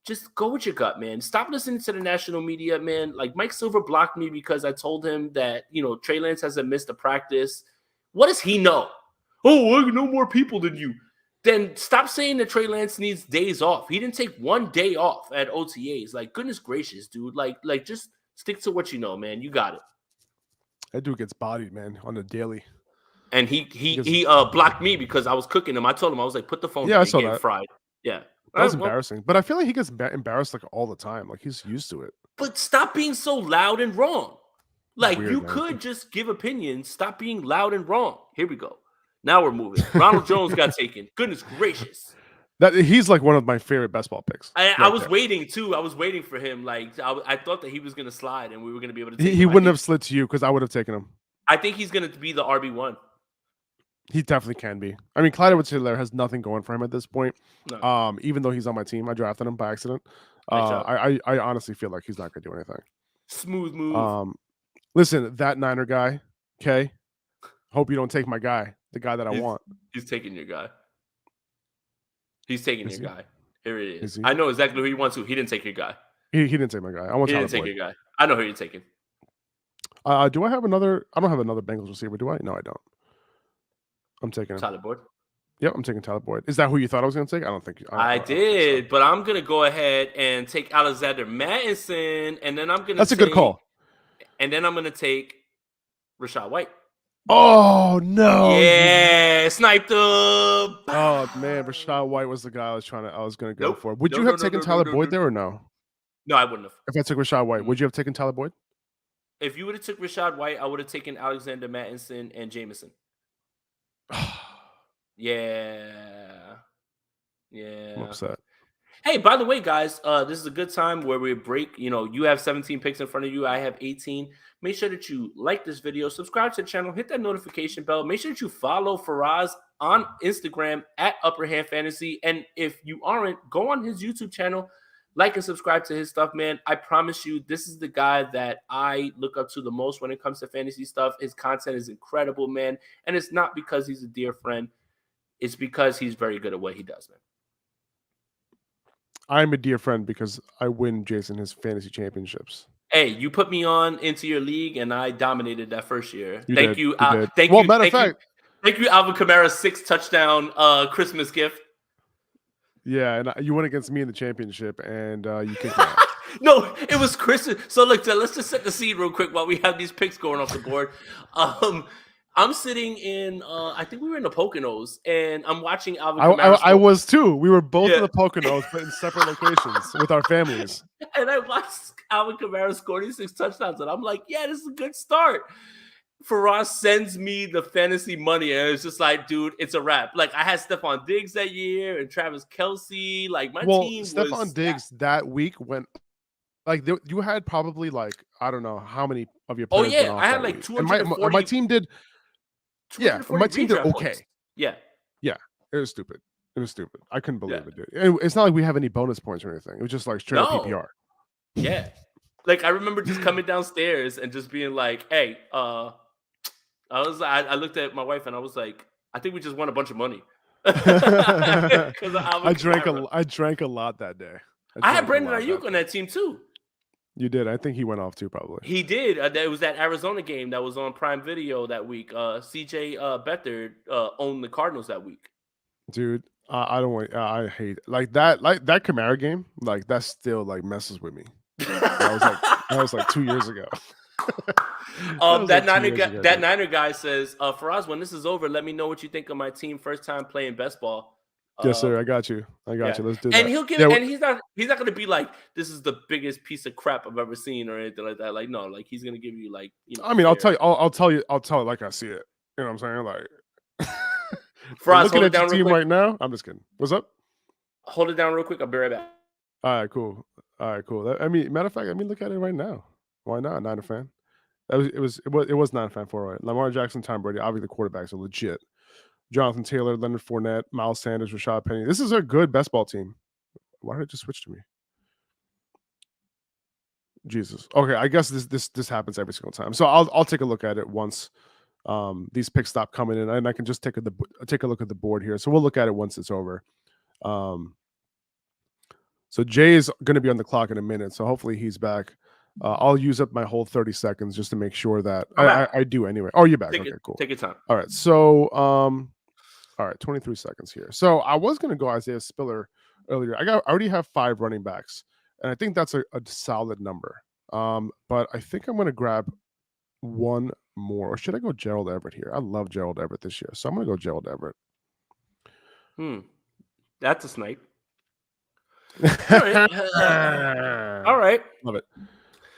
Just go with your gut, man. Stop listening to the national media, man. Like Mike Silver blocked me because I told him that, you know, Trey Lance hasn't missed a practice. What does he know? Oh, I know more people than you. Then stop saying that Trey Lance needs days off. He didn't take one day off at OTAs. Like, goodness gracious, dude. Like just stick to what you know, man. You got it. That dude gets bodied, man, on the daily. And he blocked me because I was cooking him. I told him, I was like, put the phone down. I saw that. Fried. Yeah. That was embarrassing. But I feel like he gets embarrassed like all the time. Like he's used to it. But stop being so loud and wrong. Like weird, you man. could just give opinions. Stop being loud and wrong. Here we go. Now we're moving. Ronald Jones got taken. Goodness gracious. He's like one of my favorite best ball picks. I was waiting too. I was waiting for him. Like I thought that he was gonna slide and we were gonna be able to take him. He wouldn't have slid to you because I would have taken him. I think he's gonna be the RB1. He definitely can be. I mean, Clyde Edwards-Helaire has nothing going for him at this point. No. Even though he's on my team, I drafted him by accident. I honestly feel like he's not going to do anything. Smooth move. Listen, that Niner guy, okay? Hope you don't take my guy, the guy that I want. He's taking your guy. He's taking your guy. Here it is. Is I know exactly who he wants to. He didn't take your guy. He didn't take my guy. He didn't take your guy. I know who you're taking. Do I have another? I don't have another Bengals receiver, do I? No, I don't. I'm taking him. Tyler Boyd. Yep, I'm taking Tyler Boyd. Is that who you thought I was going to take? I don't think. I did, but I'm going to go ahead and take Alexander Mattison, and then I'm going to. That's a good call. And then I'm going to take Rachaad White. Oh no! Yeah, sniped him. Oh man, Rachaad White was the guy I was going to go for. Would you have taken Tyler Boyd there or no? No, I wouldn't have. If I took Rachaad White, would you have taken Tyler Boyd? If you would have took Rachaad White, I would have taken Alexander Mattison and Jameson. Yeah. I'm upset. Hey, by the way, guys, this is a good time where we break. You know, you have 17 picks in front of you. I have 18. Make sure that you like this video, subscribe to the channel, hit that notification bell. Make sure that you follow Faraz on Instagram at Upper Hand Fantasy. And if you aren't, go on his YouTube channel, like and subscribe to his stuff, man. I promise you, this is the guy that I look up to the most when it comes to fantasy stuff. His content is incredible, man. And it's not because he's a dear friend. It's because he's very good at what he does, man. I'm a dear friend because I win Jason his fantasy championships. Hey, you put me on into your league, and I dominated that first year. You Thank did. you, You did. thank Well, you, matter of thank you, fact, thank you, Alvin Kamara's 6 touchdown Christmas gift. yeah, and you went against me in the championship, and you kicked my ass. No, it was Christmas. So look, let's just set the scene real quick while we have these picks going off the board. I'm sitting in, I think we were in the Poconos, and I'm watching Alvin Kamara I score. was too. We were both in Yeah. the Poconos, but in separate locations with our families. And I watched Alvin Kamara score these 6 touchdowns, and I'm like, yeah, this is a good start. Faraz sends me the fantasy money, and it's just like, dude, it's a wrap. Like, I had Stephon Diggs that year and Travis Kelsey. Like, my Well, team Stephon was Diggs that week went like you had probably like I don't know how many of your Oh players went yeah, off I had that like week. And my 240 team did 240 my team did redraft okay. points. Yeah. Yeah, it was stupid. It was stupid. I couldn't believe Yeah. it, dude. It's not like we have any bonus points or anything. It was just like straight up No. PPR. Yeah. Like, I remember just coming downstairs and just being like, hey, I looked at my wife and I was like, I think we just won a bunch of money. Because I drank a lot that day. I had Brandon Ayuk on that team too. You did. I think he went off too, probably. He did. It was that Arizona game that was on Prime Video that week. CJ Beathard owned the Cardinals that week. Dude, I don't want. I hate like that Kamara game. Like that still like messes with me. That was like 2 years ago. That Niner guy says, Faraz, when this is over, let me know what you think of my team first time playing best ball. Yes, sir. I got you. Let's do that. And he'll give and he's not going to be like, this is the biggest piece of crap I've ever seen or anything like that. Like, no, like he's going to give you like, you know. I mean, I'll tell you like I see it. You know what I'm saying? Like Faraz, looking at your team right now. I'm just kidding. What's up? Hold it down real quick. I'll be right back. All right, cool. I mean, matter of fact, look at it right now. Why not? Niner fan. It was Niner fan for right. Lamar Jackson, Tom Brady, obviously the quarterbacks are legit. Jonathan Taylor, Leonard Fournette, Miles Sanders, Rashad Penny. This is a good best ball team. Why did it just switch to me? Jesus. Okay, I guess this happens every single time. So I'll take a look at it once these picks stop coming in, and I can just take a look at the board here. So we'll look at it once it's over. So Jay is going to be on the clock in a minute, so hopefully he's back. I'll use up my whole 30 seconds just to make sure that I do anyway. Oh, you're back. Okay, cool. Take your time. All right. So, all right, 23 seconds here. So I was going to go Isaiah Spiller earlier. I already have 5 running backs, and I think that's a solid number. But I think I'm going to grab one more. Or should I go Gerald Everett here? I love Gerald Everett this year, so I'm going to go Gerald Everett. That's a snipe. All right. All right. Love it.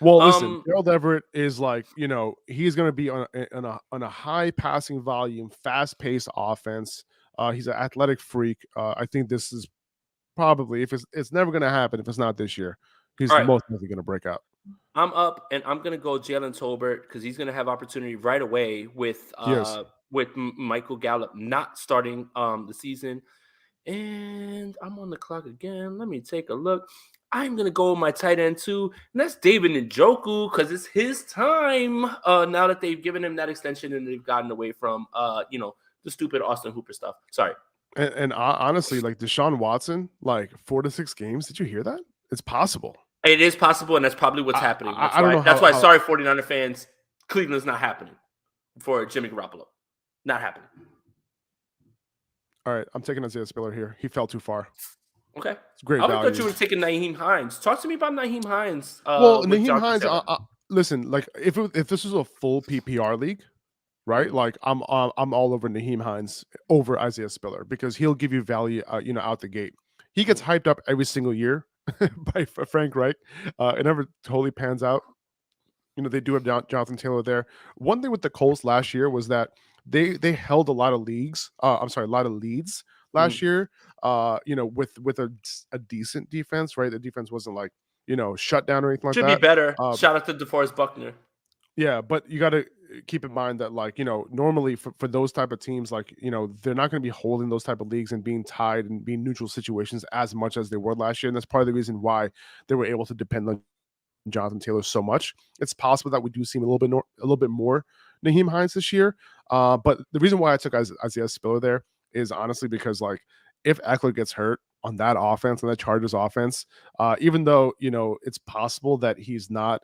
Well, listen, Gerald Everett is like, you know, he's going to be on a high passing volume, fast paced offense. He's an athletic freak. I think this is probably, if it's never going to happen, if it's not this year, he's most likely going to break out. I'm up, and I'm going to go Jalen Tolbert because he's going to have opportunity right away with Michael Gallup not starting the season. And I'm on the clock again. Let me take a look. I'm going to go with my tight end too. And that's David Njoku because it's his time now that they've given him that extension and they've gotten away from, the stupid Austin Hooper stuff. Sorry. And honestly, like Deshaun Watson, like 4 to 6 games. Did you hear that? It's possible. It is possible, and that's probably what's happening. I don't know. That's why, sorry, 49er fans, Cleveland's not happening for Jimmy Garoppolo. Not happening. All right, I'm taking Isaiah Spiller here. He fell too far. Okay. It's great value. I thought you were taking Nyheim Hines. Talk to me about Nyheim Hines. Well, Nyheim Hines, listen, like if this was a full PPR league, right? Like I'm all over Nyheim Hines over Isaiah Spiller because he'll give you value, out the gate. He gets hyped up every single year by Frank Reich. It never totally pans out. You know, they do have Jonathan Taylor there. One thing with the Colts last year was that they held a lot of leads last year. With a decent defense, right? The defense wasn't like, shut down or anything like that. Should be better. Shout out to DeForest Buckner. Yeah, but you got to keep in mind that, like, normally for those type of teams, like, they're not going to be holding those type of leagues and being tied and being neutral situations as much as they were last year. And that's part of the reason why they were able to depend on Jonathan Taylor so much. It's possible that we do see him a little bit more Nyheim Hines this year. But the reason why I took Isaiah Spiller there is honestly because, like, if Eckler gets hurt, on that offense, on that Chargers offense. Even though, it's possible that he's not,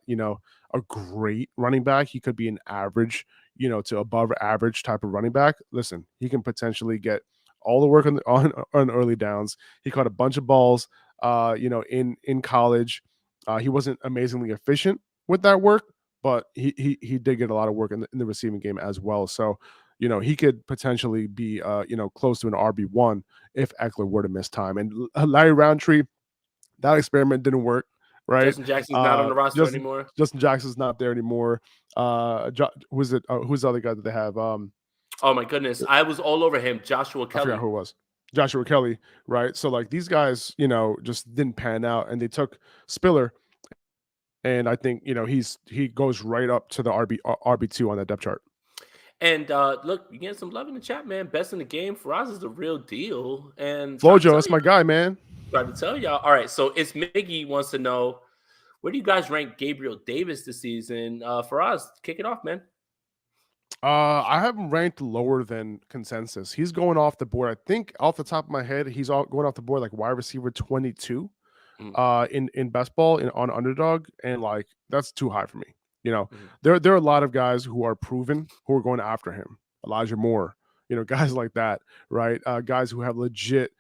a great running back, he could be an average, to above average type of running back. Listen, he can potentially get all the work on early downs. He caught a bunch of balls, in college. He wasn't amazingly efficient with that work, but he did get a lot of work in the receiving game as well. So, he could potentially be, close to an RB1 if Eckler were to miss time. And Larry Roundtree, that experiment didn't work, right? Justin Jackson's not on the roster anymore. Justin Jackson's not there anymore. Who's the other guy that they have? Oh my goodness, I was all over him. Joshua I Kelly. forgot who it was. Joshua Kelly, right? So like these guys, just didn't pan out, and they took Spiller, and I think he goes right up to the RB2 on that depth chart. And look, you getting some love in the chat, man. Best in the game. Faraz is the real deal. And Flojo, that's my guy, man. Try to tell y'all. All right, so it's Miggy wants to know, where do you guys rank Gabriel Davis this season? Faraz, kick it off, man. I have him ranked lower than consensus. He's going off the board. I think off the top of my head, he's going off the board like wide receiver 22 in best ball on Underdog, and like that's too high for me. There are a lot of guys who are proven who are going after him. Elijah Moore, guys like that, right? Guys who have legit,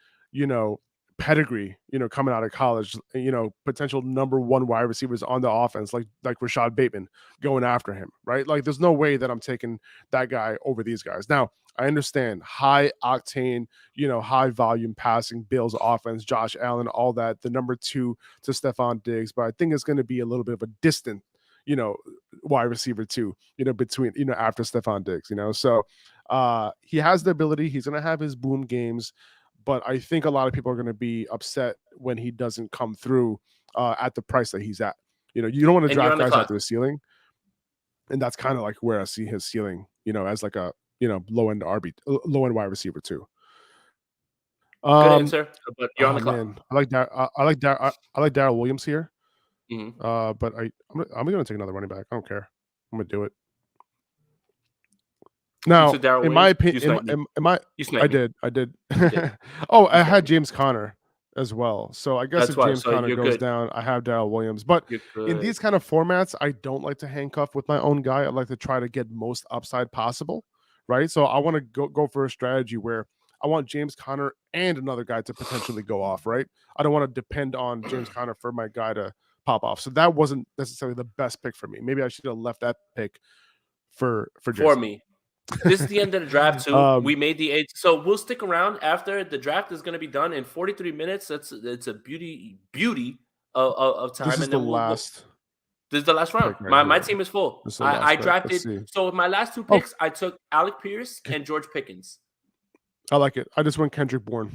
pedigree, coming out of college, potential number one wide receivers on the offense, like Rashad Bateman going after him, right? Like there's no way that I'm taking that guy over these guys. Now, I understand high octane, high volume passing Bills offense, Josh Allen, all that, the number 2 to Stephon Diggs, but I think it's going to be a little bit of a distant, wide receiver 2, between, after Stephon Diggs, so he has the ability, he's going to have his boom games, but I think a lot of people are going to be upset when he doesn't come through at the price that he's at. You don't want to draft guys out to his ceiling, and that's kind of like where I see his ceiling. As like a low end wide receiver too. Good answer, but you're on the clock. Man. I like Darrell Williams here, but I'm going to take another running back. I don't care. I'm going to do it. Now, in my opinion, I did. Oh, I had James Conner as well. So I guess if James Conner goes down, I have Darrell Williams. But in these kind of formats, I don't like to handcuff with my own guy. I like to try to get most upside possible, right? So I want to go for a strategy where I want James Conner and another guy to potentially go off, right? I don't want to depend on James Conner for my guy to pop off. So that wasn't necessarily the best pick for me. Maybe I should have left that pick for Jason. Me. This is the end of the draft too. We made the 8, so we'll stick around after the draft is going to be done in 43 minutes. It's a beauty of time. This is the last. This is the last round. My team is full. I drafted. So with my last 2 picks, I took Alec Pierce and George Pickens. I like it. I just went Kendrick Bourne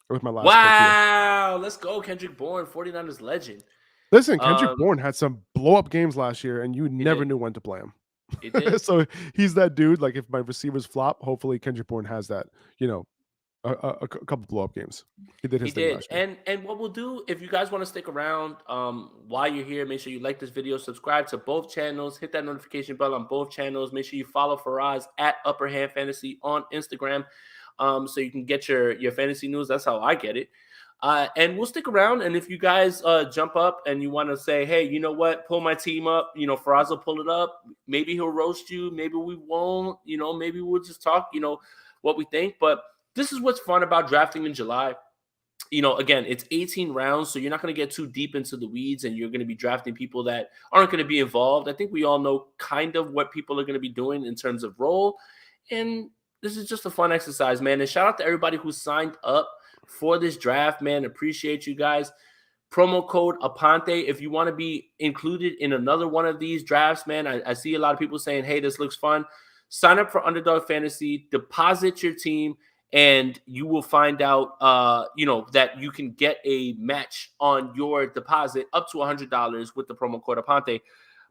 with my last. Wow, let's go, Kendrick Bourne, 49ers legend. Listen, Kendrick Bourne had some blow up games last year, and you never knew when to play him. So he's that dude. Like if my receivers flop, hopefully Kendrick Bourne has that. A couple blow up games. He did his thing last year. And what we'll do, if you guys want to stick around, while you're here, make sure you like this video, subscribe to both channels, hit that notification bell on both channels. Make sure you follow Faraz at Upper Hand Fantasy on Instagram, so you can get your fantasy news. That's how I get it. And we'll stick around. And if you guys jump up and you want to say, hey, you know what, pull my team up, Faraz will pull it up. Maybe he'll roast you. Maybe we won't. Maybe we'll just talk, what we think. But this is what's fun about drafting in July. Again, it's 18 rounds, so you're not going to get too deep into the weeds, and you're going to be drafting people that aren't going to be involved. I think we all know kind of what people are going to be doing in terms of role. And this is just a fun exercise, man. And shout out to everybody who signed up for this draft, man. Appreciate you guys. Promo code Aponte if you want to be included in another one of these drafts, man. I see a lot of people saying, hey, this looks fun. Sign up for Underdog Fantasy, deposit your team, and you will find out that you can get a match on your deposit up to $100 with the promo code Aponte.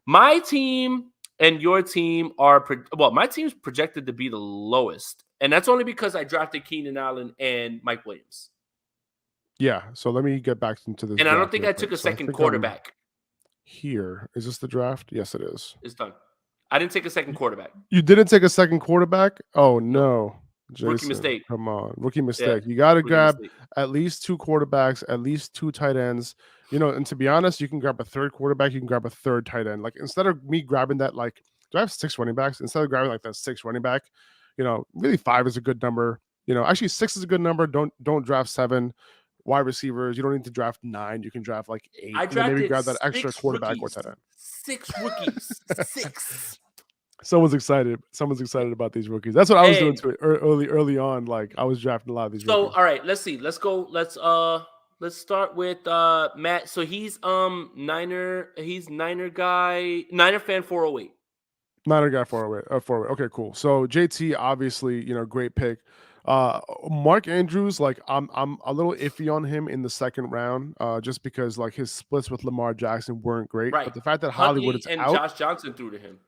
My team and your team are my team's projected to be the lowest. And that's only because I drafted Keenan Allen and Mike Williams. Yeah, so let me get back into this. And I don't think I took a second quarterback. Here. Is this the draft? Yes, it is. It's done. I didn't take a second quarterback. You didn't take a second quarterback? Oh, no. Rookie Jason, mistake. come on, rookie Yeah, mistake. You got to rookie grab mistake. at least 2 quarterbacks, at least 2 tight ends. And to be honest, you can grab a third quarterback, you can grab a third tight end. Like instead of me grabbing that, like, do I have 6 running backs? Instead of grabbing like that 6 running back, really 5 is a good number. Actually 6 is a good number. Don't draft 7 wide receivers. You don't need to draft 9. You can draft like 8, I and then maybe drafted grab that extra 6 quarterback or rookies. tight end. 6 rookies. 6. Someone's excited. Someone's excited about these rookies. That's what I was doing And to it early on. Like I was drafting a lot of these so, rookies. all right, let's see. Let's go. Let's start with Matt. So he's Niner. He's Niner guy. Niner fan 408. Niner guy forward. Forward. Okay, cool. So JT, obviously, great pick. Mark Andrews, like I'm a little iffy on him in the second round, just because like his splits with Lamar Jackson weren't great. Right. But the fact that Hollywood Huntley is and out, Josh Johnson threw to him.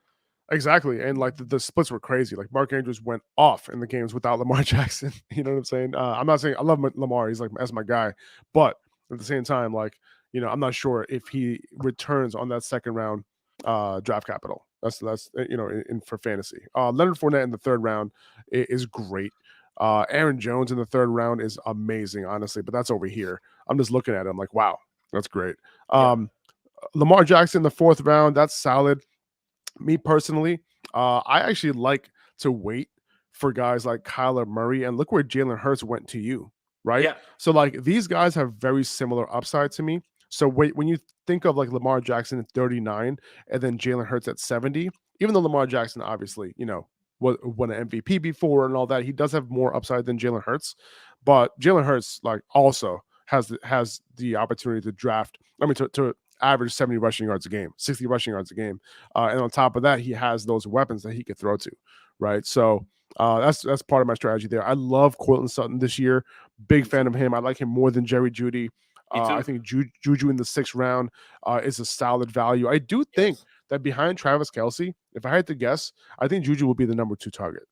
exactly, and like the splits were crazy. Like Mark Andrews went off in the games without Lamar Jackson. You know what I'm saying? I'm not saying I love Lamar. He's like as my guy, but at the same time, like I'm not sure if he returns on that second round draft capital. That's in for fantasy. Leonard Fournette in the third round is great. Aaron Jones in the third round is amazing, honestly, but that's over here. I'm just looking at him like, wow, that's great. Yeah. Lamar Jackson in the fourth round, that's solid. Me personally, I actually like to wait for guys like Kyler Murray, and look where Jalen Hurts went to you, right? Yeah. So like these guys have very similar upside to me. So wait, when you think of like Lamar Jackson at 39 and then Jalen Hurts at 70, even though Lamar Jackson obviously, won an MVP before and all that, he does have more upside than Jalen Hurts. But Jalen Hurts like also has the opportunity to draft. I mean, to average 70 rushing yards a game, 60 rushing yards a game, and on top of that, he has those weapons that he could throw to, right? So that's part of my strategy there. I love Courtland Sutton this year. Big fan of him. I like him more than Jerry Jeudy. Me too. I think Juju in the 6th round is a solid value. I do think that behind Travis Kelce, if I had to guess, I think Juju will be the number 2 target.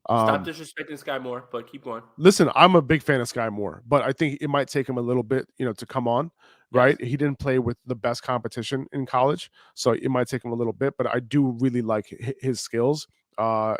Stop disrespecting Sky Moore, but keep going. Listen, I'm a big fan of Sky Moore, but I think it might take him a little bit, to come on, right? Yes. He didn't play with the best competition in college, so it might take him a little bit, but I do really like his skills.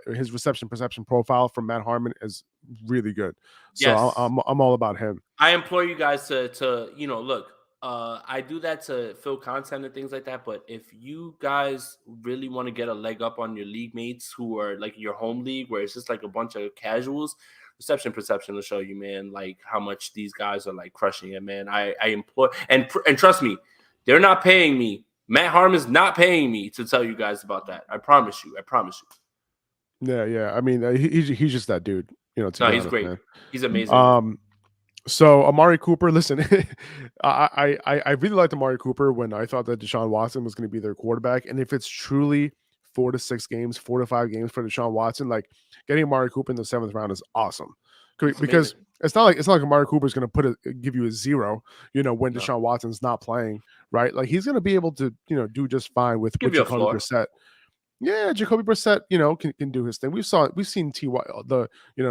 His reception perception profile from Matt Harmon is really good. So Yes. I'm all about him. I implore you guys to look. I do that to fill content and things like that. But if you guys really want to get a leg up on your league mates who are like your home league, where it's just like a bunch of casuals, reception perception will show you, man, like how much these guys are like crushing it, man. I implore and trust me, they're not paying me. Matt Harmon's not paying me to tell you guys about that. I promise you. I promise you. Yeah. I mean, he's just that dude. To No, be he's honest, great. man. He's amazing. So Amari Cooper, listen, I really liked Amari Cooper when I thought that Deshaun Watson was going to be their quarterback, and if it's truly 4 to 6 games, 4 to 5 games for Deshaun Watson, like getting Amari Cooper in the 7th round is awesome because it's not like Amari Cooper is going to give you a 0, when Deshaun Watson's not playing, right? Like he's going to be able to do just fine with Jacoby Brissett. Yeah, Jacoby Brissett, can do his thing. We've seen T.Y.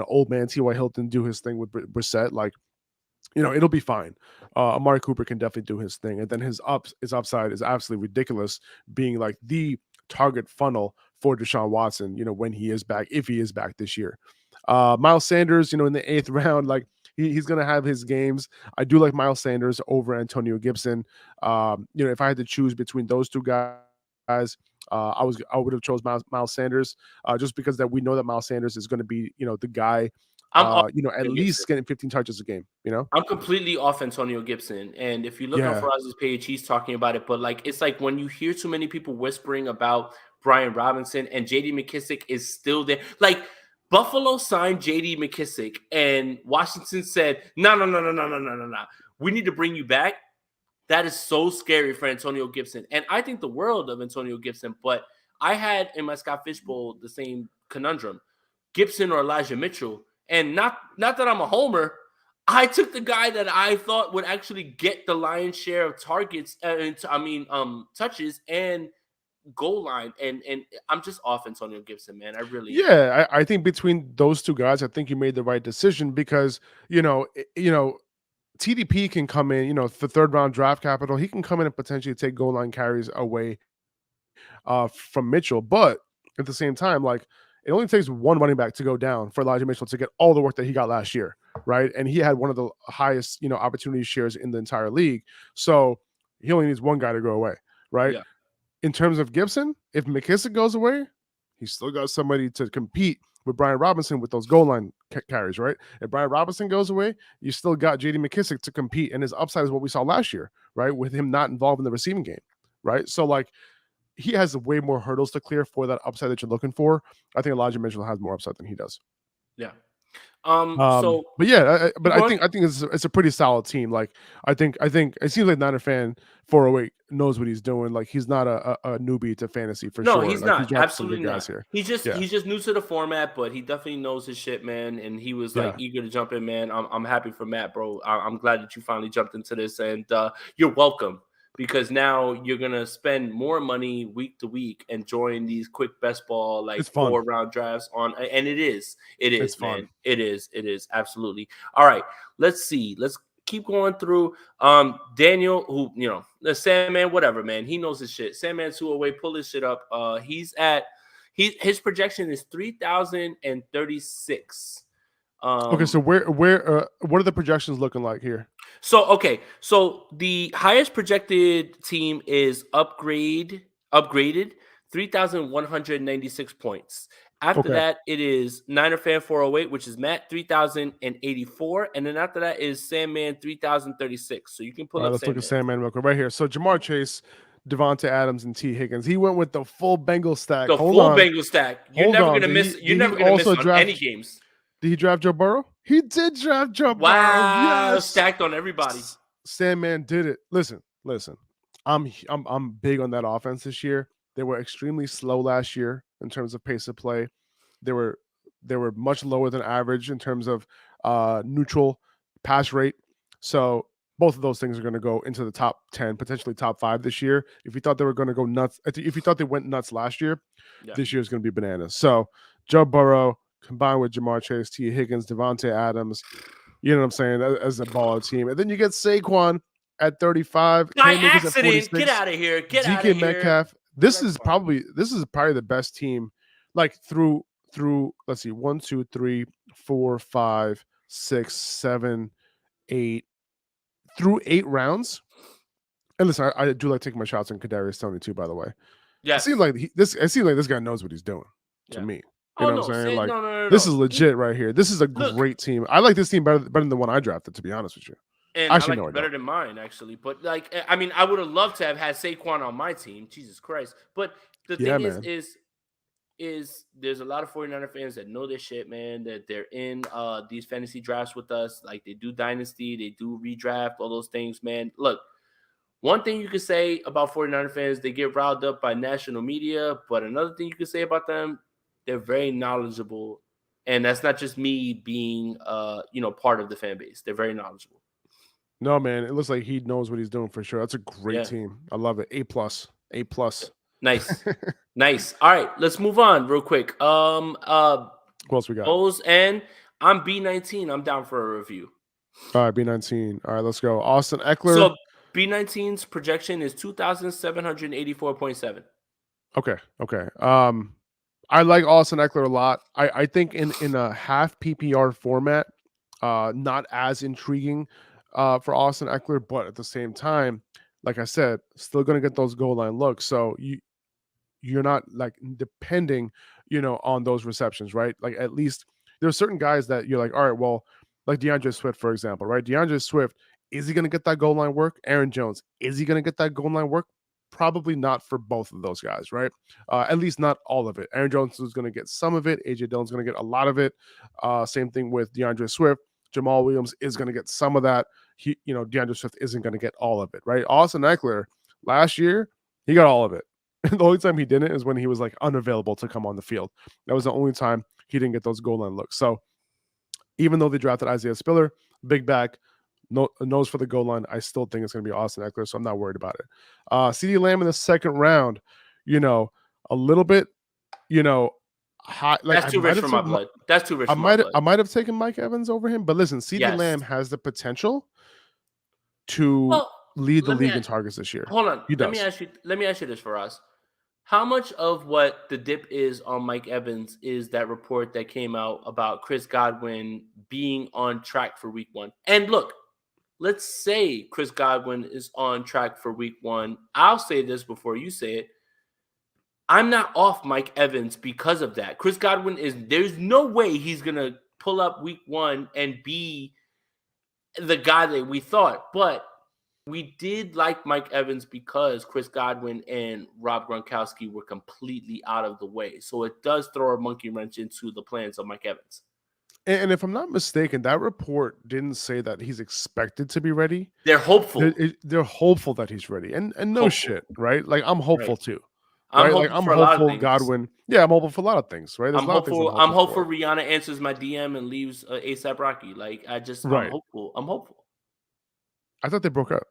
Old man T.Y. Hilton do his thing with Brissett. Like, it'll be fine. Amari Cooper can definitely do his thing, and then his upside is absolutely ridiculous, being like the target funnel for Deshaun Watson. When he is back, if he is back this year. Miles Sanders, in the 8th round, like he's gonna have his games. I do like Miles Sanders over Antonio Gibson. If I had to choose between those two guys. I would have chose Miles Sanders just because that we know that Miles Sanders is going to be the guy at least getting 15 touches a game. I'm completely off Antonio Gibson, and if you look on Faraz's page, he's talking about it. But like, it's like when you hear too many people whispering about Brian Robinson and J.D. McKissick is still there. Like Buffalo signed J.D. McKissick, and Washington said, "No. We need to bring you back." That is so scary for Antonio Gibson. And I think the world of Antonio Gibson, but I had in my Scott Fishbowl the same conundrum, Gibson or Elijah Mitchell. And not that I'm a homer, I took the guy that I thought would actually get the lion's share of targets, touches and goal line. And I'm just off Antonio Gibson, man. I really I think between those two guys, I think you made the right decision because, TDP can come in, the 3rd round draft capital. He can come in and potentially take goal line carries away from Mitchell. But at the same time, like It only takes one running back to go down for Elijah Mitchell to get all the work that he got last year, right? And he had one of the highest, opportunity shares in the entire league. So he only needs one guy to go away, right? Yeah. In terms of Gibson, if McKissick goes away, he's still got somebody to compete with Brian Robinson with those goal line carries, right? If Brian Robinson goes away, you still got J.D. McKissick to compete, and his upside is what we saw last year, right? With him not involved in the receiving game, right? So, like, he has way more hurdles to clear for that upside that you're looking for. I think Elijah Mitchell has more upside than he does. Yeah. But yeah, I think it's a pretty solid team. Like, I think it seems like Niner fan 408 knows what he's doing. Like, he's not a newbie to fantasy for sure. No, he's like, not. He's dropped Absolutely some good not. guys here. He's just new to the format, but he definitely knows his shit, man. And he was like eager to jump in, man. I'm happy for Matt, bro. I'm glad that you finally jumped into this, and you're welcome, because now you're gonna spend more money week to week and join these quick best ball, like, 4-round drafts on, and it is It's man. fun. It is absolutely. All right, let's see. Let's keep going through. Daniel, who, the Sandman, whatever, man. He knows his shit. Sandman 208, pull his shit up. His projection is 3,036. Okay, so where what are the projections looking like here? So the highest projected team is upgraded 3,196 points. After that, it is Niner Fan 408, which is Matt, 3,084, and then after that is Sandman 3,036. So you can pull up. Let's look at Sandman real quick right here. So Jamar Chase, Devonta Adams, and T. Higgins. He went with the full Bengal stack. Bengal stack. You're never gonna miss. You're never gonna miss on any games. Did he draft Joe Burrow? He did draft Joe Burrow. Wow, Yes. stacked on everybody. Sandman did it. Listen. I'm big on that offense this year. They were extremely slow last year in terms of pace of play. They were much lower than average in terms of neutral pass rate. So both of those things are going to go into the top 10, potentially top 5 this year. If you thought they were going to go nuts, if you thought they went nuts last year, this year is going to be bananas. So Joe Burrow combined with Jamar Chase, T. Higgins, Devontae Adams, you know what I'm saying, as a baller team. And then you get Saquon at 35. By accident, get out of here. DK Metcalf. This is probably the best team, like through let's see, 1, 2, 3, 4, 5, 6, 7, 8, through 8 rounds. And listen, I do like taking my shots on Kadarius Toney too, by the way. Yes. It seems like this guy knows what he's doing to me. You know what I'm saying? Like, this is legit right here. This is a great team. I like this team better than the one I drafted, to be honest with you. And actually, I like it better than mine, actually. But, like, I mean, I would have loved to have had Saquon on my team. Jesus Christ. But the thing is there's a lot of 49er fans that know this shit, man, that they're in these fantasy drafts with us. Like, they do dynasty, they do redraft, all those things, man. Look, one thing you could say about 49er fans, they get riled up by national media. But another thing you could say about them, they're very knowledgeable. And that's not just me being, part of the fan base. They're very knowledgeable. No, man, it looks like he knows what he's doing for sure. That's a great team. I love it. A+. Nice. Nice. All right, let's move on real quick. Who else we got? And I'm B19. I'm down for a review. All right, B19. All right, let's go. Austin Eckler. So B19's projection is 2,784.7. Okay. I like Austin Eckler a lot. I think in a half PPR format, not as intriguing for Austin Eckler, but at the same time, like I said, still going to get those goal line looks. So you're not like depending, on those receptions, right? Like, at least there are certain guys that you're like, all right, well, like DeAndre Swift, for example, right? DeAndre Swift, is he going to get that goal line work? Aaron Jones, is he going to get that goal line work? Probably not for both of those guys, right? At least not all of it. Aaron Jones is going to get some of it. AJ Dillon's going to get a lot of it. Same thing with DeAndre Swift. Jamal Williams is going to get some of that. DeAndre Swift isn't going to get all of it, right? Austin Eckler, last year, he got all of it. The only time he didn't is when he was like unavailable to come on the field. That was the only time he didn't get those goal line looks. So even though they drafted Isaiah Spiller, big back, nose for the goal line, I still think it's going to be Austin Eckler, so I'm not worried about it. CeeDee Lamb in the second round, a little bit, high. Like, that's too rich for my blood. That's too rich for my blood. I might have taken Mike Evans over him, but listen, CeeDee Lamb has the potential to lead the league in targets this year. Hold on. Let me ask you this, Faraz. How much of what the dip is on Mike Evans is that report that came out about Chris Godwin being on track for week 1? And look, let's say Chris Godwin is on track for week 1. I'll say this before you say it. I'm not off Mike Evans because of that. Chris Godwin there's no way he's going to pull up week 1 and be the guy that we thought. But we did like Mike Evans because Chris Godwin and Rob Gronkowski were completely out of the way. So it does throw a monkey wrench into the plans of Mike Evans. And if I'm not mistaken, that report didn't say that he's expected to be ready. They're hopeful. They're hopeful that he's ready. And no Hopeful. shit, right? Like I'm hopeful too. I'm Right? hopeful for a lot of hopeful things. Godwin. Yeah, I'm hopeful for a lot of things, right? There's I'm a lot of things hopeful. I'm hopeful Rihanna answers my DM and leaves ASAP Rocky. Like I'm hopeful. I'm hopeful. I thought they broke up.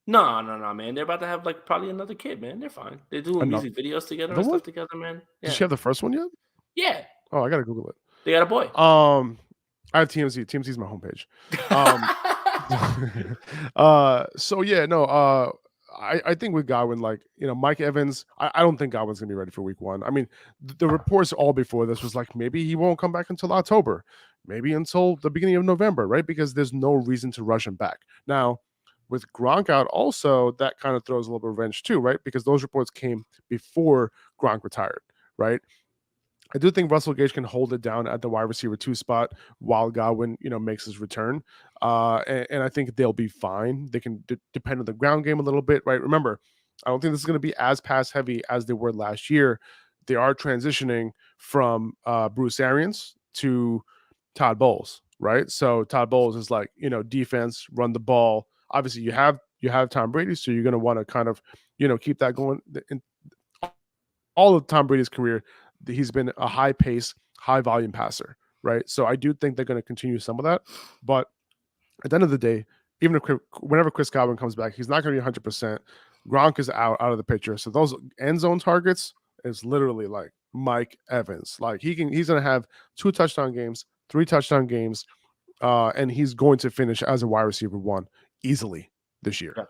No, man. They're about to have like probably another kid, man. They're fine. They're doing music videos together and stuff together, man. Yeah. Did she have the first one yet? Yeah. Oh, I gotta Google it. They got a boy. I have TMZ. TMZ is my homepage. So yeah, no. I think with Godwin, like, you know, Mike Evans, I don't think Godwin's gonna be ready for week 1. I mean, the reports all before this was like maybe he won't come back until October, maybe until the beginning of November, right? Because there's no reason to rush him back. Now, with Gronk out, also that kind of throws a little bit of wrench too, right? Because those reports came before Gronk retired, right? I do think Russell Gage can hold it down at the wide receiver 2 spot while Godwin, you know, makes his return. And I think they'll be fine. They can depend on the ground game a little bit, right? Remember, I don't think this is going to be as pass heavy as they were last year. They are transitioning from Bruce Arians to Todd Bowles, right? So Todd Bowles is like, you know, defense, run the ball. Obviously, you have Tom Brady, so you're going to want to kind of, you know, keep that going. In all of Tom Brady's career, he's been a high pace, high volume passer, right? So I do think they're going to continue some of that. But at the end of the day, even if whenever Chris Godwin comes back, he's not going to be 100%. Gronk is out of the picture. So those end zone targets is literally like Mike Evans. Like he's going to have 2 touchdown games, 3 touchdown games, and he's going to finish as a wide receiver 1 easily this year. Okay.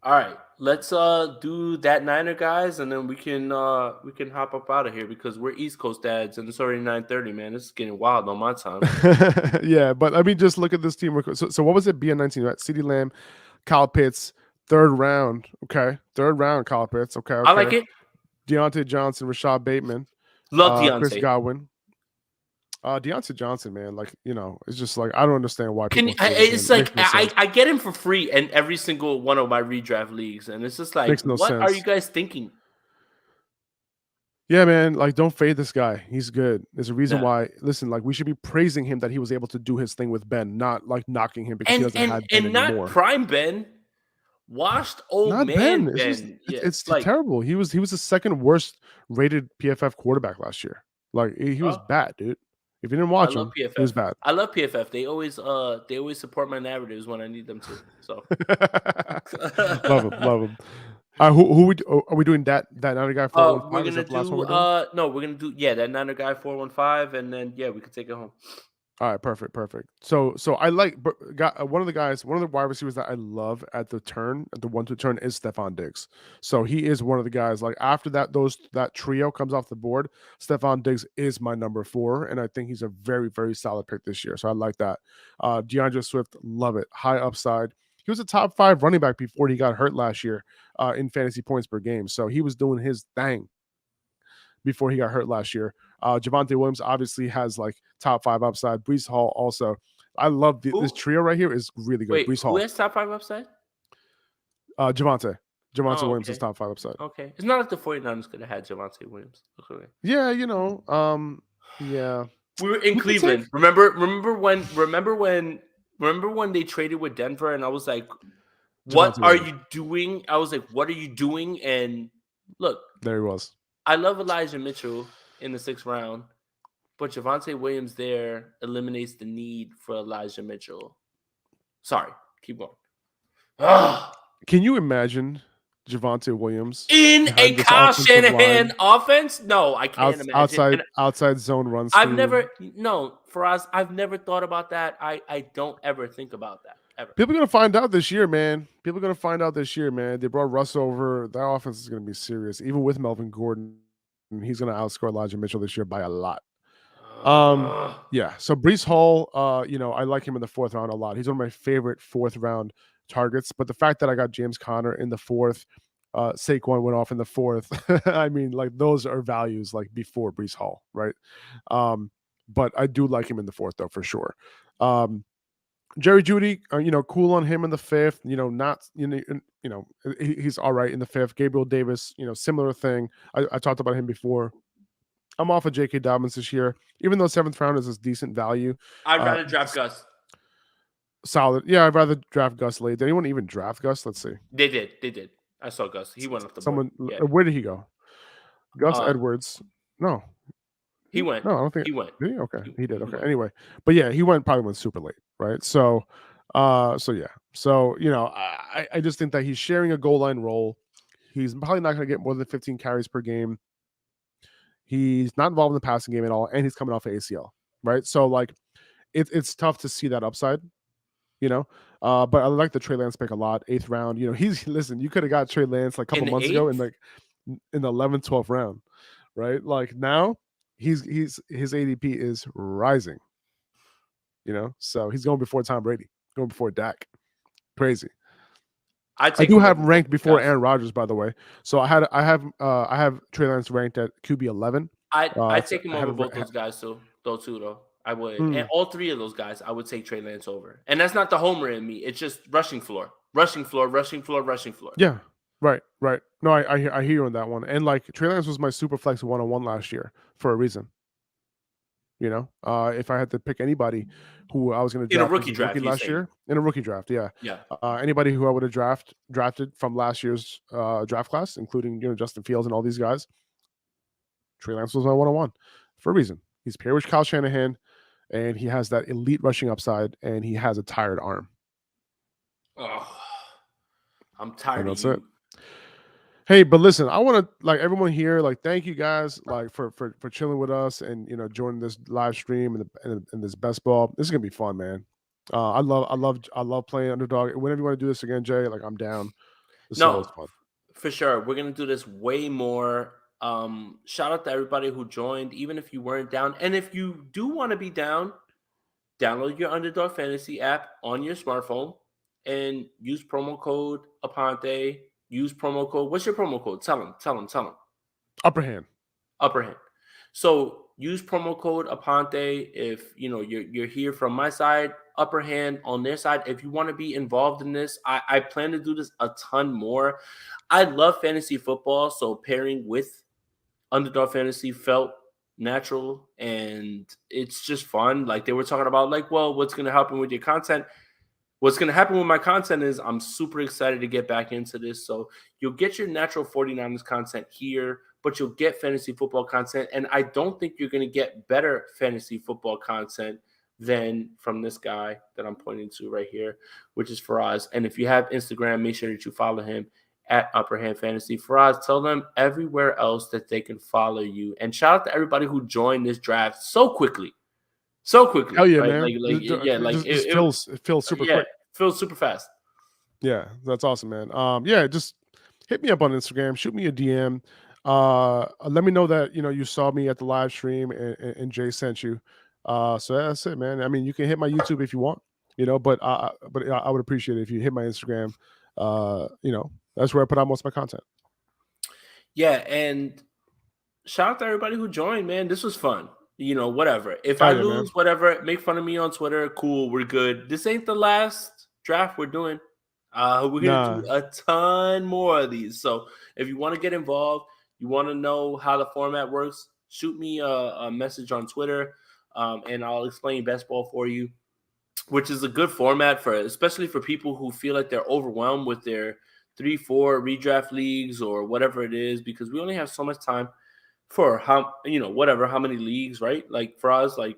All right, let's do that Niner guys, and then we can hop up out of here because we're East Coast dads, and it's already 9:30. Man, this is getting wild on my time. Yeah, but I mean, just look at this team. So what was it? BN19, right? CeeDee Lamb, Kyle Pitts, 3rd round. Okay, 3rd round, Kyle Pitts. Okay, I like it. Deontay Johnson, Rashad Bateman, love Deontay. Chris Godwin. Deontay Johnson, man, like, you know, it's just like I don't understand why people. It's like I get him for free in every single one of my redraft leagues, and it's just like, what are you guys thinking? Yeah, man, like don't fade this guy. He's good. There's a reason why. Listen, like we should be praising him that he was able to do his thing with Ben, not like knocking him because he doesn't have Ben and anymore. Not prime Ben, washed old not man Ben. It's like, terrible. He was the 2nd worst rated PFF quarterback last year. Like he was bad, dude. If you didn't watch him, PFF. He was bad. I love PFF. They always support my narratives when I need them to. So love him. Who are we doing that Niner guy 415? We're gonna do we're gonna do that Niner guy 415, and then we can take it home. All right, perfect. So I like one of the wide receivers that I love at the 1-2 turn is Stephon Diggs. So he is one of the guys, like after that trio comes off the board, Stephon Diggs is my number 4, and I think he's a very, very solid pick this year. So I like that. DeAndre Swift, love it. High upside. He was a top 5 running back before he got hurt last year in fantasy points per game. So he was doing his thing before he got hurt last year. Javonte Williams obviously has like top 5 upside. Breece Hall also. I love this trio right here is really good. Wait, Breece Hall. Who has top 5 upside? Javonte Williams has top 5 upside. Okay. It's not like the 49ers could have had Javonte Williams. Okay. Yeah, you know, yeah. We were in Cleveland. Remember when they traded with Denver and I was like, what are you doing? I was like, what are you doing? And look. There he was. I love Elijah Mitchell in the 6th round, but Javonte Williams there eliminates the need for Elijah Mitchell. Sorry, keep going. Can you imagine Javonte Williams in a Kyle Shanahan offense? No, I can't imagine. Outside zone runs. Faraz, I've never thought about that. I don't ever think about that. ever. People are gonna find out this year, man. People are gonna find out this year, man. They brought Russ over. That offense is gonna be serious, even with Melvin Gordon. He's gonna outscore Elijah Mitchell this year by a lot. Ugh. Yeah. So Brees Hall, I like him in the 4th round a lot. He's one of my favorite 4th round targets. But the fact that I got James Conner in the 4th, Saquon went off in the 4th. I mean, like those are values like before Brees Hall, right? But I do like him in the 4th though for sure. Jerry Jeudy, cool on him in the 5th. He's all right in the 5th. Gabriel Davis, similar thing. I talked about him before. I'm off of J.K. Dobbins this year, even though 7th round is a decent value. I'd rather draft Gus. Solid. Yeah, I'd rather draft Gus late. Did anyone even draft Gus? Let's see. They did. I saw Gus. He went off the board. Yeah. Where did he go? Gus Edwards. No. He went. No, I don't think he went. Did he? Okay, he did. he Okay. went. Anyway, but yeah, he probably went super late, right? So yeah. So I just think that he's sharing a goal line role. He's probably not going to get more than 15 carries per game. He's not involved in the passing game at all, and he's coming off of ACL, right? So like, it's tough to see that upside, but I like the Trey Lance pick a lot. 8th round, listen, you could have got Trey Lance like a couple months ago in the 11th, 12th round, right? Like now, his ADP is rising, so he's going before Tom Brady, going before Dak. Crazy. I do have him ranked before Aaron Rodgers, by the way. So I have Trey Lance ranked at QB 11. I'd take him over both those guys too, though. I would, and all 3 of those guys, I would take Trey Lance over. And that's not the homer in me. It's just rushing floor. Yeah, right. No, I hear you on that one. And like Trey Lance was my super flex 1-on-1 last year for a reason. If I had to pick anybody who I was going to draft in a rookie draft last year, in a rookie draft, yeah. Anybody who I would have drafted from last year's draft class, including Justin Fields and all these guys, Trey Lance was my 1-on-1 for a reason. He's paired with Kyle Shanahan, and he has that elite rushing upside, and he has a tired arm. Oh, I'm tired of you. It. Hey, but listen, I want to everyone here, thank you guys for chilling with us and joining this live stream and this best ball. This is gonna be fun, man. I love playing Underdog. Whenever you want to do this again, Jay, I'm down. This is always fun. For sure. We're gonna do this way more. Shout out to everybody who joined, even if you weren't down. And if you do want to be down, download your Underdog Fantasy app on your smartphone and use promo code Aponte. Use promo code. What's your promo code? Tell them. Upper hand. So use promo code Aponte if you're here from my side. Upper hand on their side. If you want to be involved in this, I plan to do this a ton more. I love fantasy football, so pairing with Underdog Fantasy felt natural, and it's just fun. Like they were talking about, what's going to happen with your content? What's going to happen with my content is I'm super excited to get back into this. So you'll get your natural 49ers content here, but you'll get fantasy football content. And I don't think you're going to get better fantasy football content than from this guy that I'm pointing to right here, which is Faraz. And if you have Instagram, make sure that you follow him at Upper Hand Fantasy. Faraz, tell them everywhere else that they can follow you. And shout out to everybody who joined this draft so quickly. Hell yeah, right? man! It feels super quick. Feels super fast. Yeah, that's awesome, man. Just hit me up on Instagram. Shoot me a DM. Let me know that you saw me at the live stream and Jay sent you. So that's it, man. I mean, you can hit my YouTube if you want, but I would appreciate it if you hit my Instagram. That's where I put out most of my content. Yeah, and shout out to everybody who joined, man. This was fun. Whatever. If I lose, man. Whatever, make fun of me on Twitter. Cool, we're good. This ain't the last draft we're doing. We're gonna do a ton more of these. So if you want to get involved, you want to know how the format works, shoot me a message on Twitter, and I'll explain best ball for you, which is a good format especially for people who feel like they're overwhelmed with their 3-4 redraft leagues or whatever it is, because we only have so much time for how many leagues, right? Like for us, we're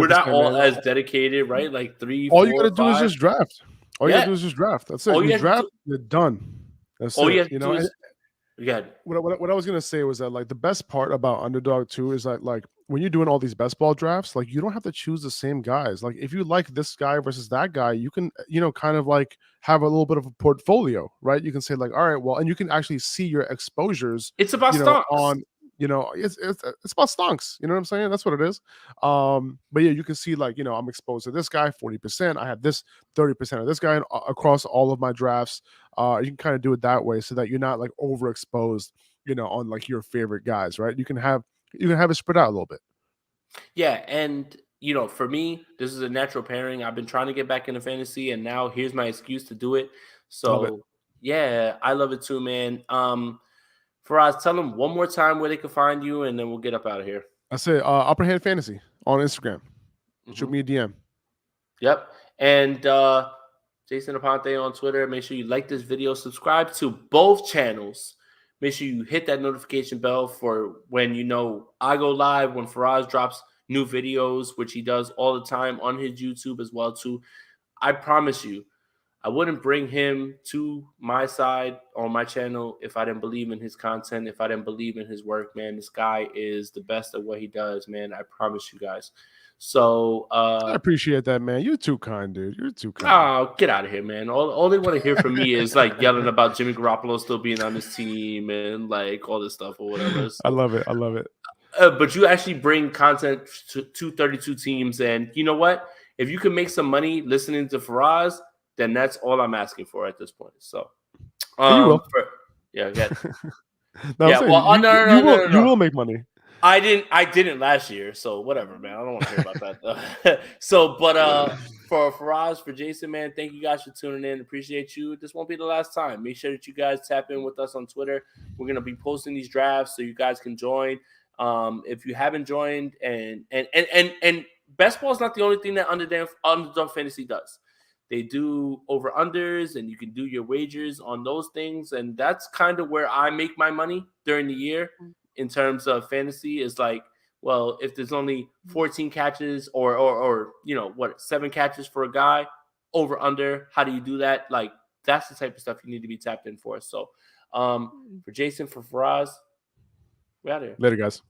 not all as dedicated, right? Like 3, all 4, you gotta 5. do is just draft. All you gotta do is just draft. That's it. You draft, you're done. That's it. What I was gonna say was that the best part about Underdog too is that when you're doing all these best ball drafts, like you don't have to choose the same guys. Like if you like this guy versus that guy, you can, kind of like have a little bit of a portfolio, right? You can say like, all right, well, and you can actually see your exposures, It's about stonks. on, it's about stonks. You know what I'm saying? That's what it is. But yeah, you can see like, I'm exposed to this guy 40%. I have this 30% of this guy across all of my drafts. You can kind of do it that way so that you're not like overexposed, on like your favorite guys, right? You can have it spread out a little bit. Yeah, and for me, this is a natural pairing. I've been trying to get back into fantasy, and now here's my excuse to do it. Love it. So yeah, I love it too, man. Faraz, tell them one more time where they can find you, and then we'll get up out of here. I say Upper Hand Fantasy on Instagram. Shoot Mhm. me a DM. Yep. And Jason Aponte on Twitter. Make sure you like this video, subscribe to both channels. Make sure you hit that notification bell for when I go live, when Faraz drops new videos, which he does all the time on his YouTube as well too. I promise you, I wouldn't bring him to my side on my channel if I didn't believe in his content, if I didn't believe in his work, man. This guy is the best at what he does, man. I promise you guys. So I appreciate that, man. You're too kind, dude. You're too kind. oh, get out of here, man. All they want to hear from me is like yelling about Jimmy Garoppolo still being on this team and like all this stuff or whatever. So, I love it. I love it. but you actually bring content to 232 teams. And you know what? If you can make some money listening to Faraz, then that's all I'm asking for at this point. So, You will. yeah. No, Yeah, well, no. You will make money. I didn't last year, so whatever, man. I don't want to hear about that. So, but for Faraz, for Jason, man, thank you guys for tuning in. Appreciate you. This won't be the last time. Make sure that you guys tap in with us on Twitter. We're gonna be posting these drafts so you guys can join. If you haven't joined, and best ball is not the only thing that Underdog Fantasy does. They do over unders, and you can do your wagers on those things, and that's kind of where I make my money during the year. In terms of fantasy, is like, well, if there's only 14 catches or 7 catches for a guy, over under, how do you do that? Like, that's the type of stuff you need to be tapped in for. So for Jason, for Faraz, we're out of here. Later, guys.